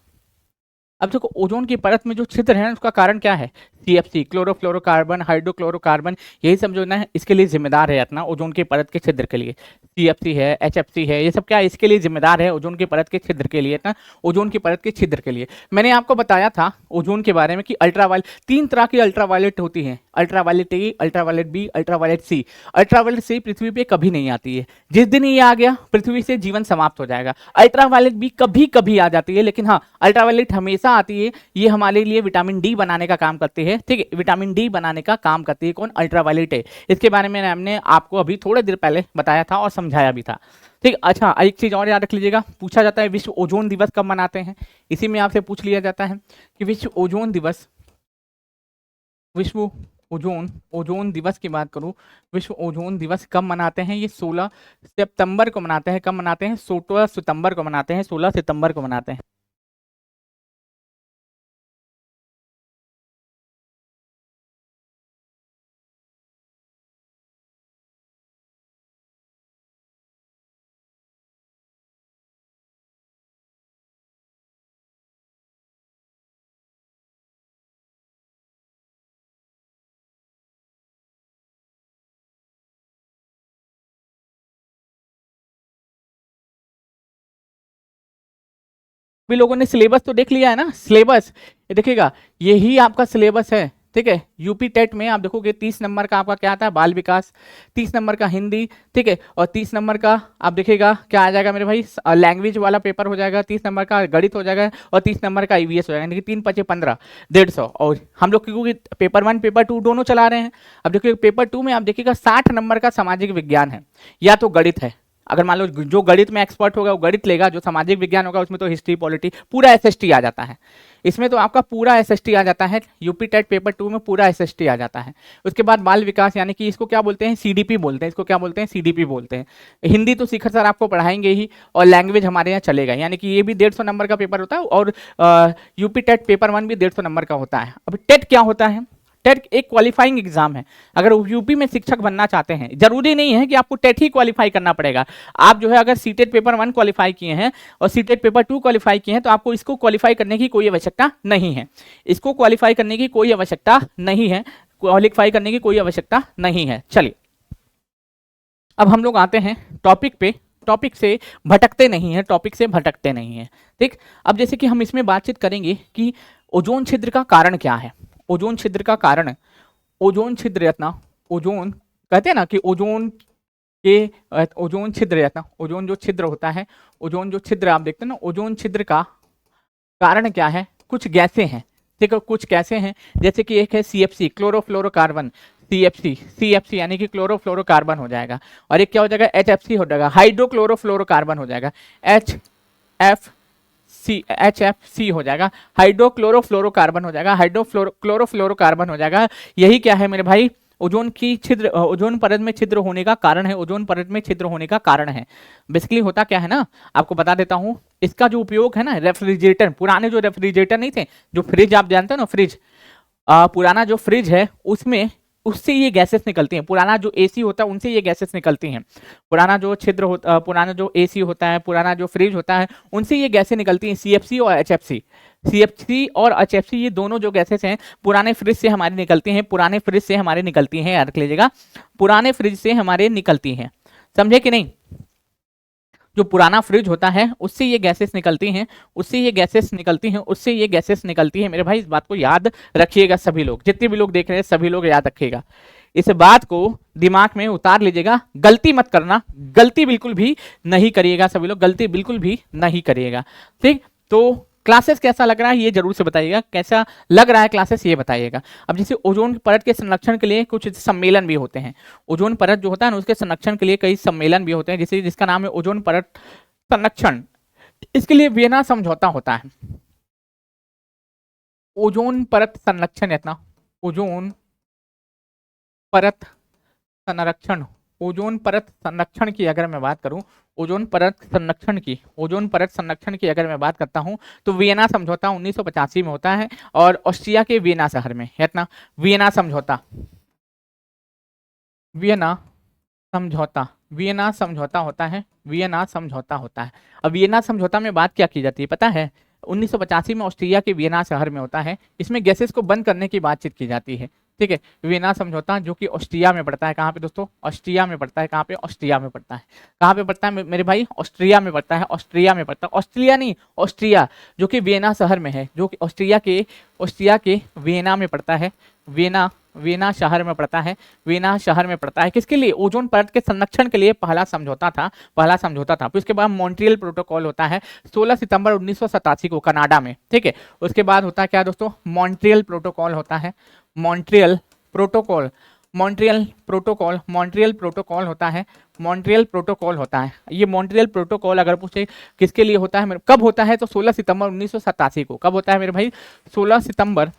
अब देखो ओजोन की परत में जो छिद्र है उसका कारण क्या है, सीएफसी, क्लोरोफ्लोरोकार्बन, हाइड्रोक्लोरोकार्बन, यही समझना है, इसके लिए जिम्मेदार है अपना ओजोन की परत के छिद्र के लिए। सीएफसी है, एचएफसी है, ये सब क्या है, इसके लिए जिम्मेदार है ओजोन की परत के छिद्र के लिए ना, ओजोन की परत के छिद्र के लिए। मैंने आपको बताया था ओजोन के बारे में कि अल्ट्रावायलेट, 3 तरह की अल्ट्रावायलेट होती है, ultraviolet A, ultraviolet B, ultraviolet C. Ultraviolet C पृथ्वी पे कभी नहीं आती है, जिस दिन ये आ गया पृथ्वी से जीवन समाप्त हो जाएगा। अल्ट्रावायलेट बी कभी कभी आ जाती है, लेकिन हाँ अल्ट्रावायलेट हमेशा आती है, ये हमारे लिए विटामिन डी बनाने का काम करती है। ठीक है, विटामिन डी बनाने का काम करती है कौन, अल्ट्रावायलेट है। इसके बारे में हमने आपको अभी थोड़ी देर पहले बताया था और समझाया भी था। ठीक, अच्छा एक चीज और याद रख लीजिएगा, पूछा जाता है विश्व ओजोन दिवस कब मनाते हैं, इसी में आपसे पूछ लिया जाता है कि विश्व ओजोन दिवस, विश्व ओजोन दिवस की बात करूं, विश्व ओजोन दिवस कब मनाते हैं, ये 16 सितंबर को मनाते हैं। कब मनाते हैं, 16 सितंबर को मनाते हैं, 16 सितंबर को मनाते हैं। भी लोगों ने सिलेबस तो देख लिया है ना, सिलेबस ये देखिएगा, यही आपका सिलेबस है। ठीक है, यूपी टेट में आप देखोगे 30 नंबर का आपका क्या आता है, बाल विकास, 30 नंबर का हिंदी, ठीक है, और 30 नंबर का आप देखिएगा क्या आ जाएगा मेरे भाई, लैंग्वेज वाला पेपर हो जाएगा, 30 नंबर का गणित हो जाएगा, और 30 नंबर का ईवीएस हो जाएगा, यानी कि 3 5 15, 150। और हम लोग क्योंकि पेपर 1 पेपर 2 दोनों चला रहे हैं। अब देखिए पेपर 2 में आप देखिएगा 60 नंबर का सामाजिक विज्ञान है या तो गणित है। अगर मान लो जो गणित में एक्सपर्ट होगा वो गणित लेगा, जो सामाजिक विज्ञान होगा उसमें तो हिस्ट्री पॉलिटी पूरा एसएसटी आ जाता है। इसमें तो आपका पूरा एसएसटी आ जाता है, यूपी टेट पेपर 2 में पूरा एसएसटी आ जाता है। उसके बाद बाल विकास यानी कि इसको क्या बोलते हैं, सीडीपी बोलते हैं, इसको क्या बोलते हैं, सीडीपी बोलते हैं। हिंदी तो शिखर सर आपको पढ़ाएंगे ही, और लैंग्वेज हमारे यहाँ चलेगा, यानी कि ये भी 150 नंबर का पेपर होता है, और यूपी टेट पेपर 1 भी 150 नंबर का होता है। अब टेट क्या होता है, टेट एक क्वालिफाइंग एग्जाम है। अगर यूपी में शिक्षक बनना चाहते हैं, जरूरी नहीं है कि आपको टेट ही क्वालिफाई करना पड़ेगा। आप जो है अगर सीटेट पेपर 1 क्वालिफाई किए हैं और सीटेट पेपर 2 क्वालिफाई किए हैं, तो आपको इसको क्वालिफाई करने की कोई आवश्यकता नहीं है, इसको क्वालिफाई करने की कोई आवश्यकता नहीं है, क्वालिफाई करने की कोई आवश्यकता नहीं है। चलिए अब हम लोग आते हैं टॉपिक पे, टॉपिक से भटकते नहीं है, टॉपिक से भटकते नहीं है। ठीक, अब जैसे कि हम इसमें बातचीत करेंगे कि ओजोन छिद्र का कारण क्या है। ओजोन छिद्र का कारण, ओजोन छिद्र रत्ना, ओजोन कहते हैं ना कि ओजोन के, ओजोन छिद्र रत्ना, ओजोन जो छिद्र होता है, ओजोन जो छिद्र आप देखते हैं ना, ओजोन छिद्र का कारण क्या है, कुछ गैसें हैं। देखो कुछ गैसें हैं, जैसे कि एक है सीएफसी, क्लोरोफ्लोरोकार्बन, सीएफसी, सीएफसी यानी कि क्लोरोफ्लोरोकार्बन हो जाएगा, और एक क्या हो जाएगा, एचएफसी हो जाएगा, हाइड्रोक्लोरोफ्लोरोकार्बन हो जाएगा, एचएफसी हो जाएगा, हाइड्रोक्लोरोफ्लोरोकार्बन हो जाएगा, क्लोरोफ्लोरोकार्बन हो जाएगा। यही क्या है मेरे भाई, ओजोन की छिद्र, ओजोन परत में छिद्र होने का कारण है, ओजोन परत में छिद्र होने का कारण है। बेसिकली होता क्या है ना, आपको बता देता हूं, इसका जो उपयोग है ना, रेफ्रिजरेटर, पुराने जो रेफ्रिजरेटर नहीं थे, जो फ्रिज आप जानते हो ना, फ्रिज, पुराना जो फ्रिज है उसमें, उससे ये गैसेस निकलती हैं। पुराना जो एसी होता है उनसे ये गैसेस निकलती हैं। पुराना जो छिद्र होता, पुराना जो एसी होता है, पुराना जो फ्रिज होता है, उनसे ये गैसें निकलती हैं, सीएफसी और एचएफसी। सीएफसी और एचएफसी ये दोनों जो गैसेस हैं पुराने फ्रिज से हमारे निकलती हैं, पुराने फ्रिज से हमारे निकलती हैं, याद रख लीजिएगा, पुराने फ्रिज से हमारे निकलती हैं। समझे कि नहीं, जो पुराना फ्रिज होता है उससे ये गैसेस निकलती हैं, उससे ये गैसेस निकलती हैं, उससे ये गैसेस निकलती हैं। मेरे भाई इस बात को याद रखिएगा, सभी लोग, जितने भी लोग देख रहे हैं सभी लोग याद रखिएगा, इस बात को दिमाग में उतार लीजिएगा, गलती मत करना, गलती बिल्कुल भी नहीं करिएगा, सभी लोग गलती बिल्कुल भी नहीं करिएगा। ठीक, तो क्लासेस कैसा लग रहा है ये जरूर से बताइएगा, कैसा लग रहा है क्लासेस ये बताइएगा। अब जैसे ओजोन परत के संरक्षण के लिए कुछ सम्मेलन भी होते हैं, ओजोन परत जो होता है ना उसके संरक्षण के लिए कई सम्मेलन भी होते हैं, जैसे जिसका नाम है ओजोन परत संरक्षण। इसके लिए वियना समझौता होता है, ओजोन परत संरक्षण, इतना ओजोन परत संरक्षण, ओजोन परत संरक्षण की अगर मैं बात करूं, ओजोन परत संरक्षण की, ओजोन परत संरक्षण की अगर मैं बात करता हूं, तो वियना समझौता 1985 में होता है, और ऑस्ट्रिया के वियना शहर में है इतना, वियना समझौता, वियना समझौता, वियना समझौता होता है, वियना समझौता होता है। अब वियना समझौता में बात क्या की जाती है पता है, 1985 में ऑस्ट्रिया के वियना शहर में होता है। इसमें गैसेस को बंद करने की बातचीत की जाती है। ठीक है, वियना समझौता जो कि ऑस्ट्रिया में पड़ता है, कहाँ पे दोस्तों, ऑस्ट्रिया में पड़ता है, कहाँ पे, ऑस्ट्रिया में पड़ता है, कहाँ पे पड़ता है मेरे भाई, ऑस्ट्रिया में पड़ता है, ऑस्ट्रिया में पड़ता है, ऑस्ट्रिया नहीं, ऑस्ट्रिया, जो कि वियना शहर में है, जो कि ऑस्ट्रिया के वियना में पड़ता है, वियना शहर में पड़ता है, वियना शहर में पड़ता है। किसके लिए, ओजोन परत के संरक्षण के लिए पहला समझौता था, पहला समझौता था। फिर उसके बाद मॉन्ट्रियल प्रोटोकॉल होता है 16 सितंबर 1987 को कनाडा में। ठीक है, उसके बाद होता है क्या दोस्तों, मॉन्ट्रियल प्रोटोकॉल होता है, Montreal protocol, Montreal protocol, Montreal protocol होता है, मॉन्ट्रियल प्रोटोकॉल होता है। ये मॉन्ट्रियल प्रोटोकॉल अगर पूछे किसके लिए होता है मेरे, कब होता है, तो 16 सितंबर 1987 को। कब होता है मेरे भाई, 16 सितंबर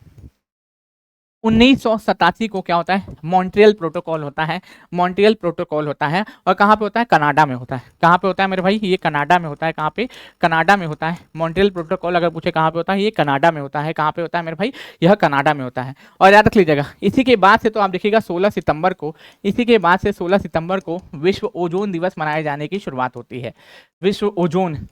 1987 को क्या होता है, मॉन्ट्रियल प्रोटोकॉल होता है, मॉन्ट्रियल प्रोटोकॉल होता है। और कहाँ पे होता है, कनाडा में होता है। कहाँ पे होता है मेरे भाई, ये कनाडा में होता है। कहाँ पे, कनाडा में होता है। मॉन्ट्रियल प्रोटोकॉल अगर पूछे कहाँ पे होता है, ये कनाडा में होता है। कहाँ पे होता है मेरे भाई, यह कनाडा में होता है। और याद रख लीजिएगा, इसी के बाद से तो आप देखिएगा 16 सितंबर को, इसी के बाद से 16 सितंबर को विश्व ओजोन दिवस मनाए जाने की शुरुआत होती है। विश्व ओजोन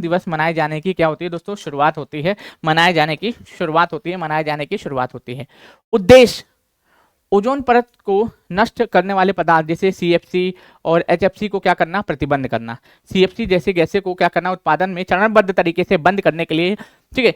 दिवस मनाए जाने की क्या होती है दोस्तों, शुरुआत होती है, मनाए जाने की शुरुआत होती है, मनाए जाने की शुरुआत होती है। उद्देश्य, ओजोन परत को नष्ट करने वाले पदार्थ जैसे सीएफसी और एचएफसी को क्या करना, प्रतिबंध करना। सीएफसी जैसे गैसें को क्या करना, उत्पादन में चरणबद्ध तरीके से बंद करने के लिए। ठीक है,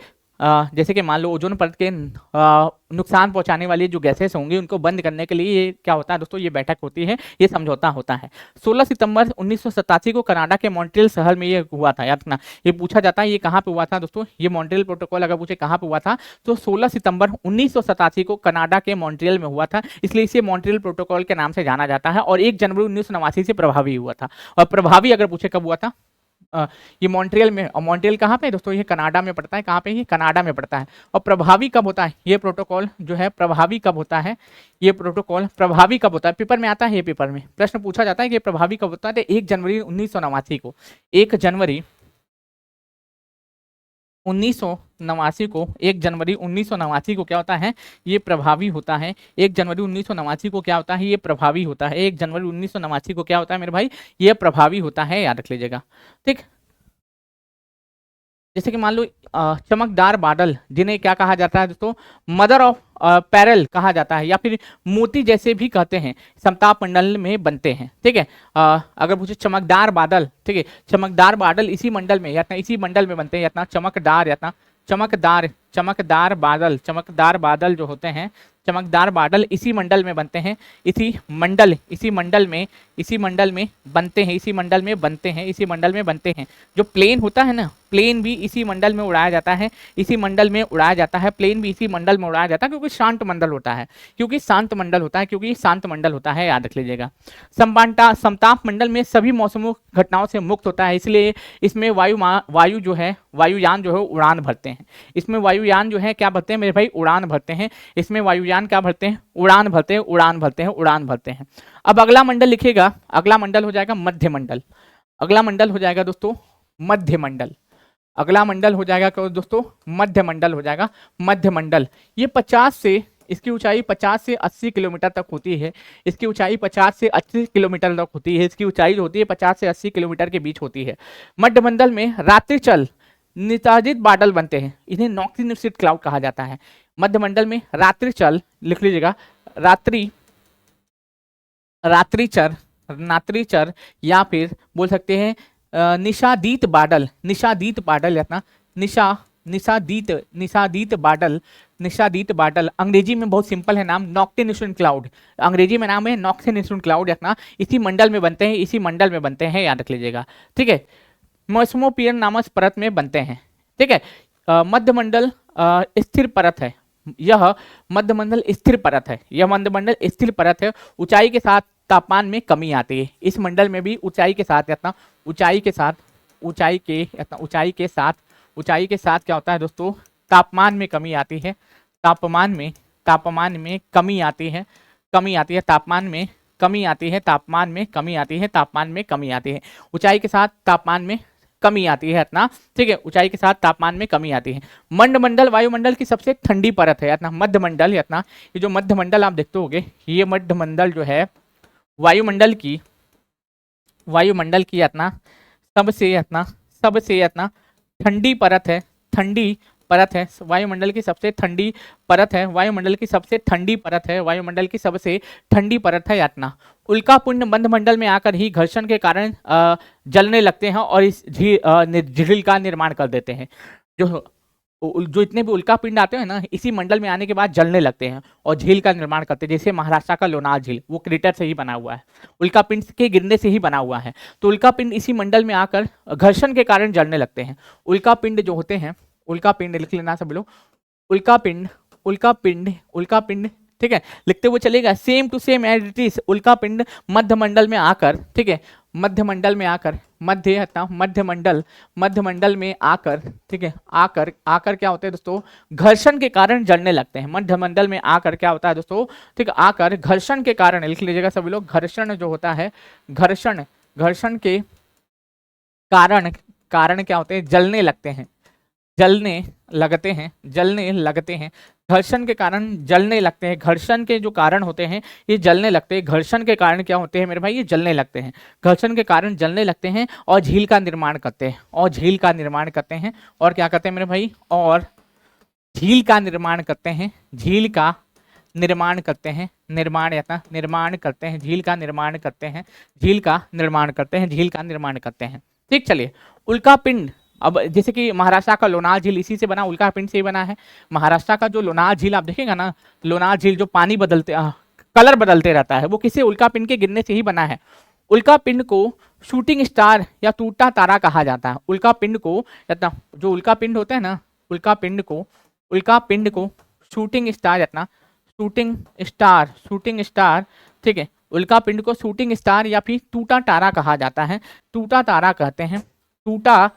जैसे कि मान लो ओजोन परत के नुकसान पहुंचाने वाली जो गैसेस होंगी उनको बंद करने के लिए ये क्या होता है दोस्तों, ये बैठक होती है, ये समझौता होता है। 16 सितंबर 1987 को कनाडा के मॉन्ट्रियल शहर में ये हुआ था। याद रखना, ये पूछा जाता है ये कहाँ पे हुआ था दोस्तों, ये मॉन्ट्रियल प्रोटोकॉल अगर पूछे कहाँ पे हुआ था, तो 16 सितंबर 1987 को कनाडा के मॉन्ट्रियल में हुआ था, इसलिए इसे मॉन्ट्रियल प्रोटोकॉल के नाम से जाना जाता है। और 1 जनवरी 1989 से प्रभावी हुआ था। और प्रभावी अगर पूछे कब हुआ था, ये मॉन्ट्रियल में, और मॉन्ट्रियल कहाँ पे है दोस्तों, ये कनाडा में पड़ता है। कहाँ पे, ये कनाडा में पड़ता है। और प्रभावी कब होता है ये प्रोटोकॉल जो है, प्रभावी कब होता है ये प्रोटोकॉल, प्रभावी कब होता है, पेपर में आता है, ये पेपर में प्रश्न पूछा जाता है कि प्रभावी कब होता है। तो 1 जनवरी 1989 को, 1 जनवरी 1989 को, 1 जनवरी 1989 को क्या होता है, ये प्रभावी होता है। 1 जनवरी 1989 को क्या होता है, ये प्रभावी होता है। 1 जनवरी 1989 को क्या होता है मेरे भाई, ये प्रभावी होता है, याद रख लीजिएगा। ठीक, जैसे कि मान लो चमकदार बादल, जिन्हें क्या कहा जाता है दोस्तों, मदर ऑफ पैरल कहा जाता है, या फिर मोती जैसे भी कहते हैं, समताप मंडल में बनते हैं। ठीक है, अगर पूछे चमकदार बादल, ठीक है, चमकदार बादल इसी मंडल में या इसी मंडल में बनते हैं, या चमकदार, या चमकदार, चमकदार बादल, चमकदार बादल जो होते हैं, चमकदार बादल इसी मंडल में बनते हैं, इसी मंडल में, इसी मंडल में बनते हैं, इसी मंडल में बनते हैं, इसी मंडल में बनते हैं। जो प्लेन होता है ना, प्लेन भी इसी मंडल में उड़ाया जाता है, इसी मंडल में उड़ाया जाता है, प्लेन भी इसी मंडल में उड़ाया जाता है, क्योंकि शांत मंडल होता है, क्योंकि शांत मंडल होता है, क्योंकि शांत मंडल होता है, याद रख लीजिएगा। समताप मंडल में सभी मौसमों घटनाओं से मुक्त होता है, इसलिए इसमें वायु जो है, वायुयान जो है उड़ान भरते हैं। इसमें वायुयान जो है क्या भरते हैं मेरे भाई, उड़ान भरते हैं। इसमें वायुयान क्या भरते हैं, उड़ान भरते हैं, उड़ान भरते हैं, उड़ान भरते हैं। अब अगला मंडल लिखिएगा, अगला मंडल हो जाएगा मध्य मंडल। अगला मंडल हो जाएगा दोस्तों मध्य मंडल। अगला मंडल हो जाएगा क्या दोस्तों, मध्य मंडल हो जाएगा, मध्य मंडल। ये 50 से, इसकी ऊंचाई 50 से 80 किलोमीटर तक होती है। इसकी ऊंचाई 50 से 80 किलोमीटर तक होती है। इसकी ऊंचाई जो होती है 50 से 80 किलोमीटर के बीच होती है। मध्य मंडल में रात्रिचल निताजित बादल बनते हैं, इन्हें नॉक्टिनिसिट क्लाउड कहा जाता है। मध्य मंडल में रात्रिचल, लिख लीजिएगा, रात्रिचर या फिर बोल सकते हैं निशादीत बादल, निशादीत बादल, या निशादीत बादल। अंग्रेजी में बहुत सिंपल है नाम, नॉक्टिनिसिट क्लाउड, अंग्रेजी में नाम है नॉक्टिनिसिट क्लाउड, या इसी मंडल में बनते हैं, इसी मंडल में बनते हैं, याद रख लीजिएगा। ठीक है, मौसमोपियन नामक परत में बनते हैं। ठीक है, मध्य मंडल स्थिर परत है, यह मध्य मंडल स्थिर परत है, यह मध्य मंडल स्थिर परत है। ऊंचाई के साथ तापमान में कमी आती है। इस मंडल में भी ऊंचाई के साथ, ऊंचाई के साथ क्या होता है दोस्तों, तापमान में कमी आती है। तापमान में कमी आती है, तापमान में कमी आती है, तापमान में कमी आती है, तापमान में कमी आती है। ऊंचाई के साथ तापमान में कमी आती है, इतना। ठीक है, ऊंचाई के साथ तापमान में कमी आती है। मंडल वायुमंडल की सबसे ठंडी परत है, मध्य मंडल, ये जो मध्य मंडल आप देखते होगे, ये मध्य मंडल जो है वायुमंडल की सबसे ठंडी परत है, वायुमंडल की सबसे ठंडी परत है, वायुमंडल की सबसे ठंडी परत है, वायुमंडल की सबसे ठंडी परत है, उल्कापिंड मध्य मंडल में आकर ही घर्षण के कारण जलने लगते हैं और इस झील का निर्माण कर देते हैं। जो इतने भी उल्का पिंड आते हैं ना, इसी मंडल में आने के बाद जलने लगते हैं और झील का निर्माण करते हैं। जैसे महाराष्ट्र का लोनार झील, वो क्रेटर से ही बना हुआ है, उल्का पिंड के गिरने से ही बना हुआ है। तो उल्का पिंड इसी मंडल में आकर घर्षण के कारण जलने लगते हैं। उल्का पिंड जो होते हैं, उल्का पिंड लिख लेना सब लोग, उल्का पिंड, ठीक है, लिखते हुए चलेगा, same to same as it is. उल्का पिंड मध्य मंडल में आकर, ठीक है, मध्य मंडल में आकर, मध्य मंडल में आकर, ठीक है, आकर क्या होते हैं दोस्तों, घर्षण के कारण जलने लगते हैं। मध्य मंडल में आकर क्या होता है दोस्तों, ठीक है, आकर घर्षण के कारण, लिख लीजिएगा सभी लोग, घर्षण जो होता है, घर्षण के कारण क्या होते हैं, जलने लगते हैं, घर्षण के कारण जलने लगते हैं। घर्षण के जो कारण होते हैं ये जलने लगते हैं। घर्षण के कारण क्या होते हैं मेरे भाई, ये जलने लगते हैं। घर्षण के कारण जलने लगते हैं और झील का निर्माण करते हैं, और क्या करते हैं मेरे भाई, और झील का निर्माण करते हैं, झील का निर्माण करते हैं, ठीक, चलिए, उल्का पिंड, अब जैसे कि महाराष्ट्र का लोनार झील इसी से बना, उल्का पिंड से ही बना है। महाराष्ट्र का जो लोनार झील आप देखेगा ना, लोनार झील जो पानी कलर बदलते रहता है, वो किसी उल्का पिंड के गिरने से ही बना है। उल्का पिंड को शूटिंग स्टार या टूटा तारा कहा जाता है। उल्का पिंड को, जो उल्का पिंड होता है ना, उल्का पिंड को शूटिंग स्टार, ठीक है, उल्का पिंड को शूटिंग स्टार या फिर टूटा तारा कहा जाता है, टूटा तारा कहते हैं, टूटा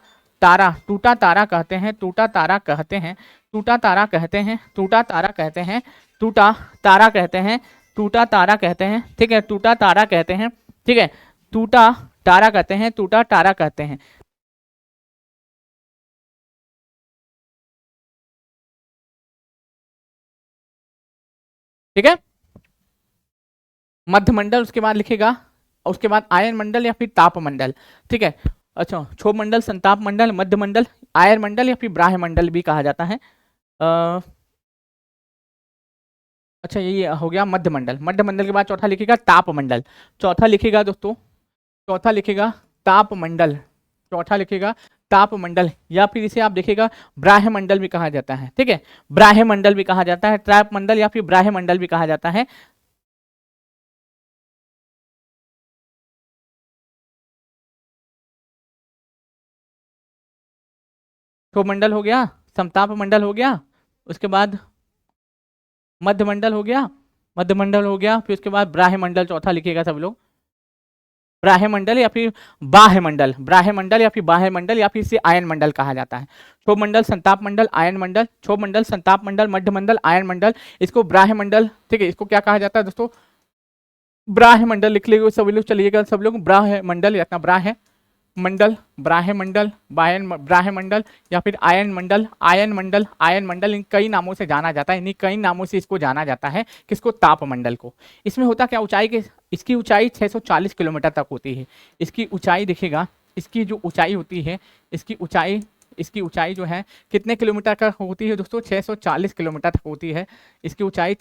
तारा, टूटा तारा कहते हैं, टूटा तारा कहते हैं, टूटा तारा कहते हैं, टूटा तारा कहते हैं, टूटा तारा कहते हैं, टूटा तारा कहते हैं, ठीक है, टूटा तारा कहते हैं, ठीक है, टूटा तारा कहते हैं, टूटा तारा कहते हैं। ठीक है, मध्यमंडल उसके बाद लिखेगा, उसके बाद आयन मंडल या फिर ताप मंडल। ठीक है, अच्छा, क्षोभ मंडल, संताप मंडल, मध्य मंडल, आयन मंडल या फिर ब्राह्य मंडल भी कहा जाता है। अच्छा, ये हो गया मध्य मंडल। मध्य मंडल के बाद चौथा लिखेगा ताप मंडल। चौथा लिखेगा दोस्तों, चौथा लिखेगा ताप मंडल, चौथा लिखेगा ताप मंडल, या फिर इसे आप देखिएगा ब्राह्य मंडल भी कहा जाता है। ठीक है, ब्राह्य मंडल भी कहा जाता है, ताप मंडल या फिर ब्राह्य मंडल भी कहा जाता है। क्षोभ मंडल हो गया, समताप मंडल हो गया, उसके बाद मध्य मंडल हो गया, मध्य मंडल हो गया, फिर उसके बाद ब्राह्य मंडल चौथा लिखिएगा सब लोग। ब्राह्य मंडल या फिर बाह्य मंडल, ब्राह्य मंडल या फिर बाह्य मंडल या फिर इसे आयन मंडल कहा जाता है। क्षोभ मंडल, संताप मंडल, आयन मंडल, क्षोभ मंडल, संताप मंडल, मध्य मंडल, आयन मंडल, इसको ब्राह्य मंडल, ठीक है, इसको क्या कहा जाता है दोस्तों, ब्राह्य मंडल लिख लीजिए सभी लोग, चलिएगा सब लोग, ब्राह्य मंडल या ब्राह्य मंडल, ब्राह्य मंडल, ब्राह्य मंडल या फिर आयन मंडल, आयन मंडल, आयन मंडल, इन कई नामों से जाना जाता है, इन्हीं कई नामों से इसको जाना जाता है, किसको, ताप मंडल को। इसमें होता क्या, ऊंचाई के, इसकी ऊंचाई 640 किलोमीटर तक होती है। इसकी ऊंचाई देखिएगा, इसकी जो ऊंचाई होती है, इसकी ऊंचाई जो है कितने किलोमीटर का होती है दोस्तों, 640 किलोमीटर तक होती है। इसकी ऊंचाई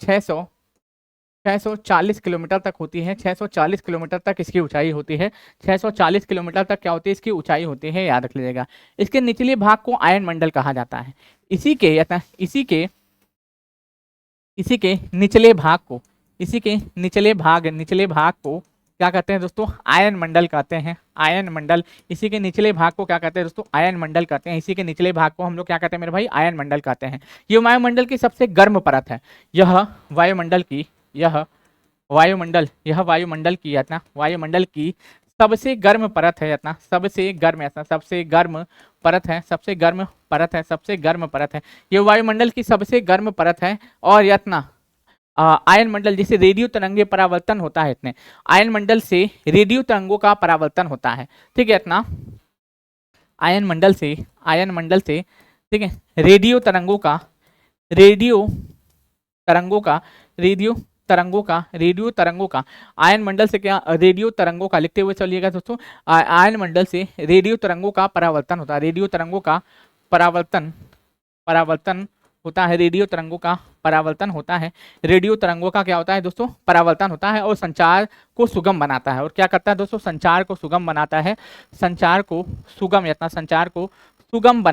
640 किलोमीटर तक होती है, 640 किलोमीटर तक इसकी ऊंचाई होती है, 640 किलोमीटर तक क्या होती है, इसकी ऊंचाई होती है, याद रख लीजिएगा। इसके निचले भाग को आयन मंडल कहा जाता है। इसी के निचले भाग को, निचले भाग को क्या कहते हैं दोस्तों, आयन मंडल कहते हैं, आयन मंडल। इसी के निचले भाग को क्या कहते हैं दोस्तों, आयन मंडल कहते हैं। इसी के निचले भाग को हम लोग क्या कहते हैं मेरे भाई, आयन मंडल कहते हैं। ये वायुमंडल की सबसे गर्म परत है। यह वायुमंडल की सबसे गर्म परत है, सबसे गर्म परत है। ये वायुमंडल की सबसे गर्म परत है। और आयन मंडल, जिसे रेडियो तरंगे परावर्तन होता है, इतने आयन मंडल से रेडियो तरंगों का परावर्तन होता है। ठीक है, आयन मंडल से ठीक है, रेडियो तरंगों का आयन मंडल से क्या, रेडियो तरंगों का, लिखते हुए चलिएगा दोस्तों, आयन मंडल से रेडियो तरंगों का परावर्तन होता है, रेडियो तरंगों का परावर्तन होता है, रेडियो तरंगों का परावर्तन होता है, रेडियो तरंगों का क्या होता है दोस्तों, परावर्तन होता है, और संचार को सुगम बनाता है। और क्या करता है दोस्तों, संचार को सुगम बनाता है, संचार को सुगम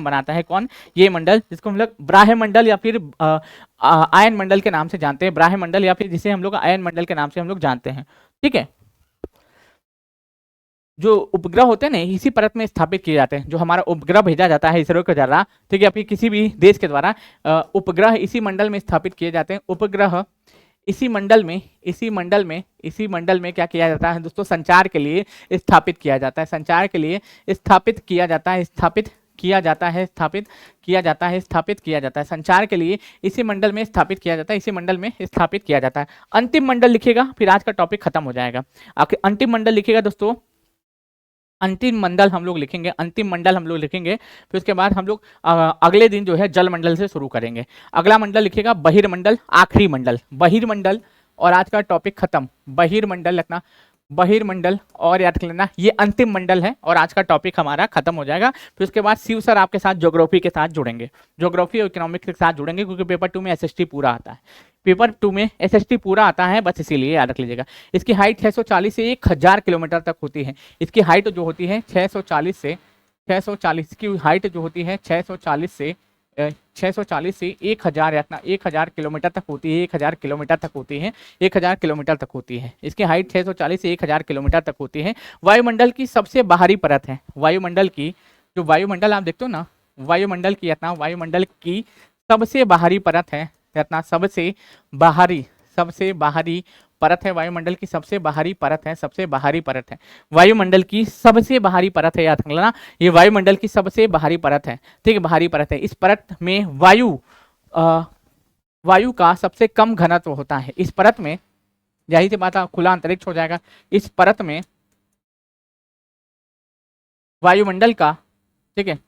बनाता है। कौन, ये मंडल, जिसको हम लोग ब्राह्य मंडल या फिर आयन मंडल के नाम से जानते हैं, ब्राह्य मंडल या फिर जिसे हम लोग आयन मंडल के नाम से हम लोग जानते हैं। ठीक है, जो उपग्रह होते हैं ना, इसी परत में स्थापित किए जाते हैं। जो हमारा उपग्रह भेजा जाता है इसरो के द्वारा, ठीक है, या फिर किसी भी देश के द्वारा, उपग्रह इसी मंडल में स्थापित किए जाते हैं। उपग्रह इसी मंडल में क्या किया जाता है दोस्तों, संचार के लिए स्थापित किया जाता है, संचार के लिए स्थापित किया जाता है, संचार के लिए इसी मंडल में स्थापित किया जाता है, अंतिम मंडल लिखिएगा, फिर आज का टॉपिक खत्म हो जाएगा। अंतिम मंडल लिखिएगा दोस्तों, अंतिम मंडल हम लोग लिखेंगे, फिर उसके बाद हम लोग अगले दिन जो है जल मंडल से शुरू करेंगे। अगला मंडल लिखेगा बहिर्मंडल, आखिरी मंडल, बहिर्मंडल, और आज का टॉपिक खत्म, बहिर्मंडल, और याद लेना ये अंतिम मंडल है, और आज का टॉपिक हमारा खत्म हो जाएगा। फिर उसके बाद शिव सर आपके साथ ज्योग्राफी के साथ जुड़ेंगे, ज्योग्राफी और इकोनॉमिक्स के साथ जुड़ेंगे, क्योंकि पेपर 2 में एसएसटी पूरा आता है, बस इसीलिए याद रख लीजिएगा। इसकी हाइट 640 से 1000 किलोमीटर तक होती है। इसकी हाइट जो होती है 640 से 1000 से 1000 किलोमीटर तक होती है, 1000 किलोमीटर तक होती है। इसकी हाइट 640 से 1000 किलोमीटर तक होती है। वायुमंडल की सबसे बाहरी परत है, वायुमंडल आप देखते हो ना, वायुमंडल की सबसे बाहरी परत है, सबसे बाहरी परत है, वायुमंडल की सबसे बाहरी परत है, सबसे बाहरी परत है, वायुमंडल की सबसे बाहरी परत है, याद रख लेना, ये वायुमंडल की सबसे बाहरी परत है, ठीक है, बाहरी परत है। इस परत में वायु का सबसे कम घनत्व होता है। इस परत में, जाहिर सी बात है, खुला अंतरिक्ष हो जाएगा, इस परत में वायुमंडल का, ठीक है,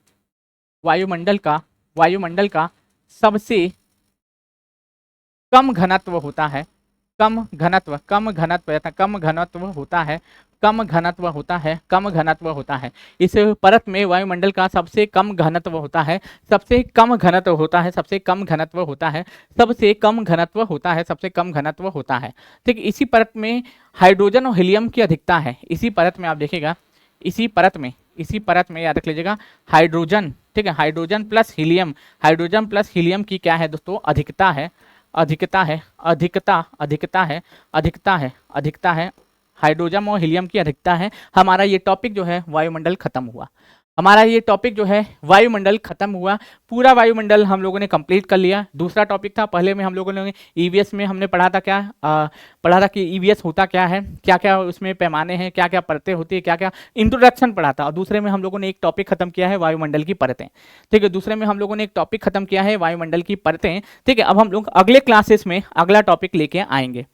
वायुमंडल का सबसे कम घनत्व होता है, कम घनत्व होता है, कम घनत्व होता है। इस परत में वायुमंडल का सबसे कम घनत्व होता है, सबसे कम घनत्व होता है, सबसे कम घनत्व होता है, सबसे कम घनत्व होता है, सबसे कम घनत्व होता है। ठीक, इसी परत में हाइड्रोजन और हीलियम की अधिकता है। इसी परत में आप देखिएगा, इसी परत में याद रख लीजिएगा, हाइड्रोजन, ठीक है, हाइड्रोजन प्लस हीलियम की क्या है दोस्तों, अधिकता है, अधिकता है, हाइड्रोजन और हीलियम की अधिकता है। हमारा ये टॉपिक जो है वायुमंडल खत्म हुआ, वायुमंडल खत्म हुआ। पूरा वायुमंडल हम लोगों ने कंप्लीट कर लिया। दूसरा टॉपिक था, पहले में हम लोगों ने ईवीएस में हमने पढ़ा था कि ईवीएस होता क्या है, क्या क्या उसमें पैमाने हैं, क्या क्या परतें होती है, क्या क्या इंट्रोडक्शन पढ़ा था। और दूसरे में हम लोगों ने एक टॉपिक खत्म किया है, वायुमंडल की परतें। ठीक है, दूसरे में हम लोगों ने एक टॉपिक खत्म किया है, वायुमंडल की परतें। ठीक है, अब हम लोग अगले क्लासेस में अगला टॉपिक लेके आएंगे।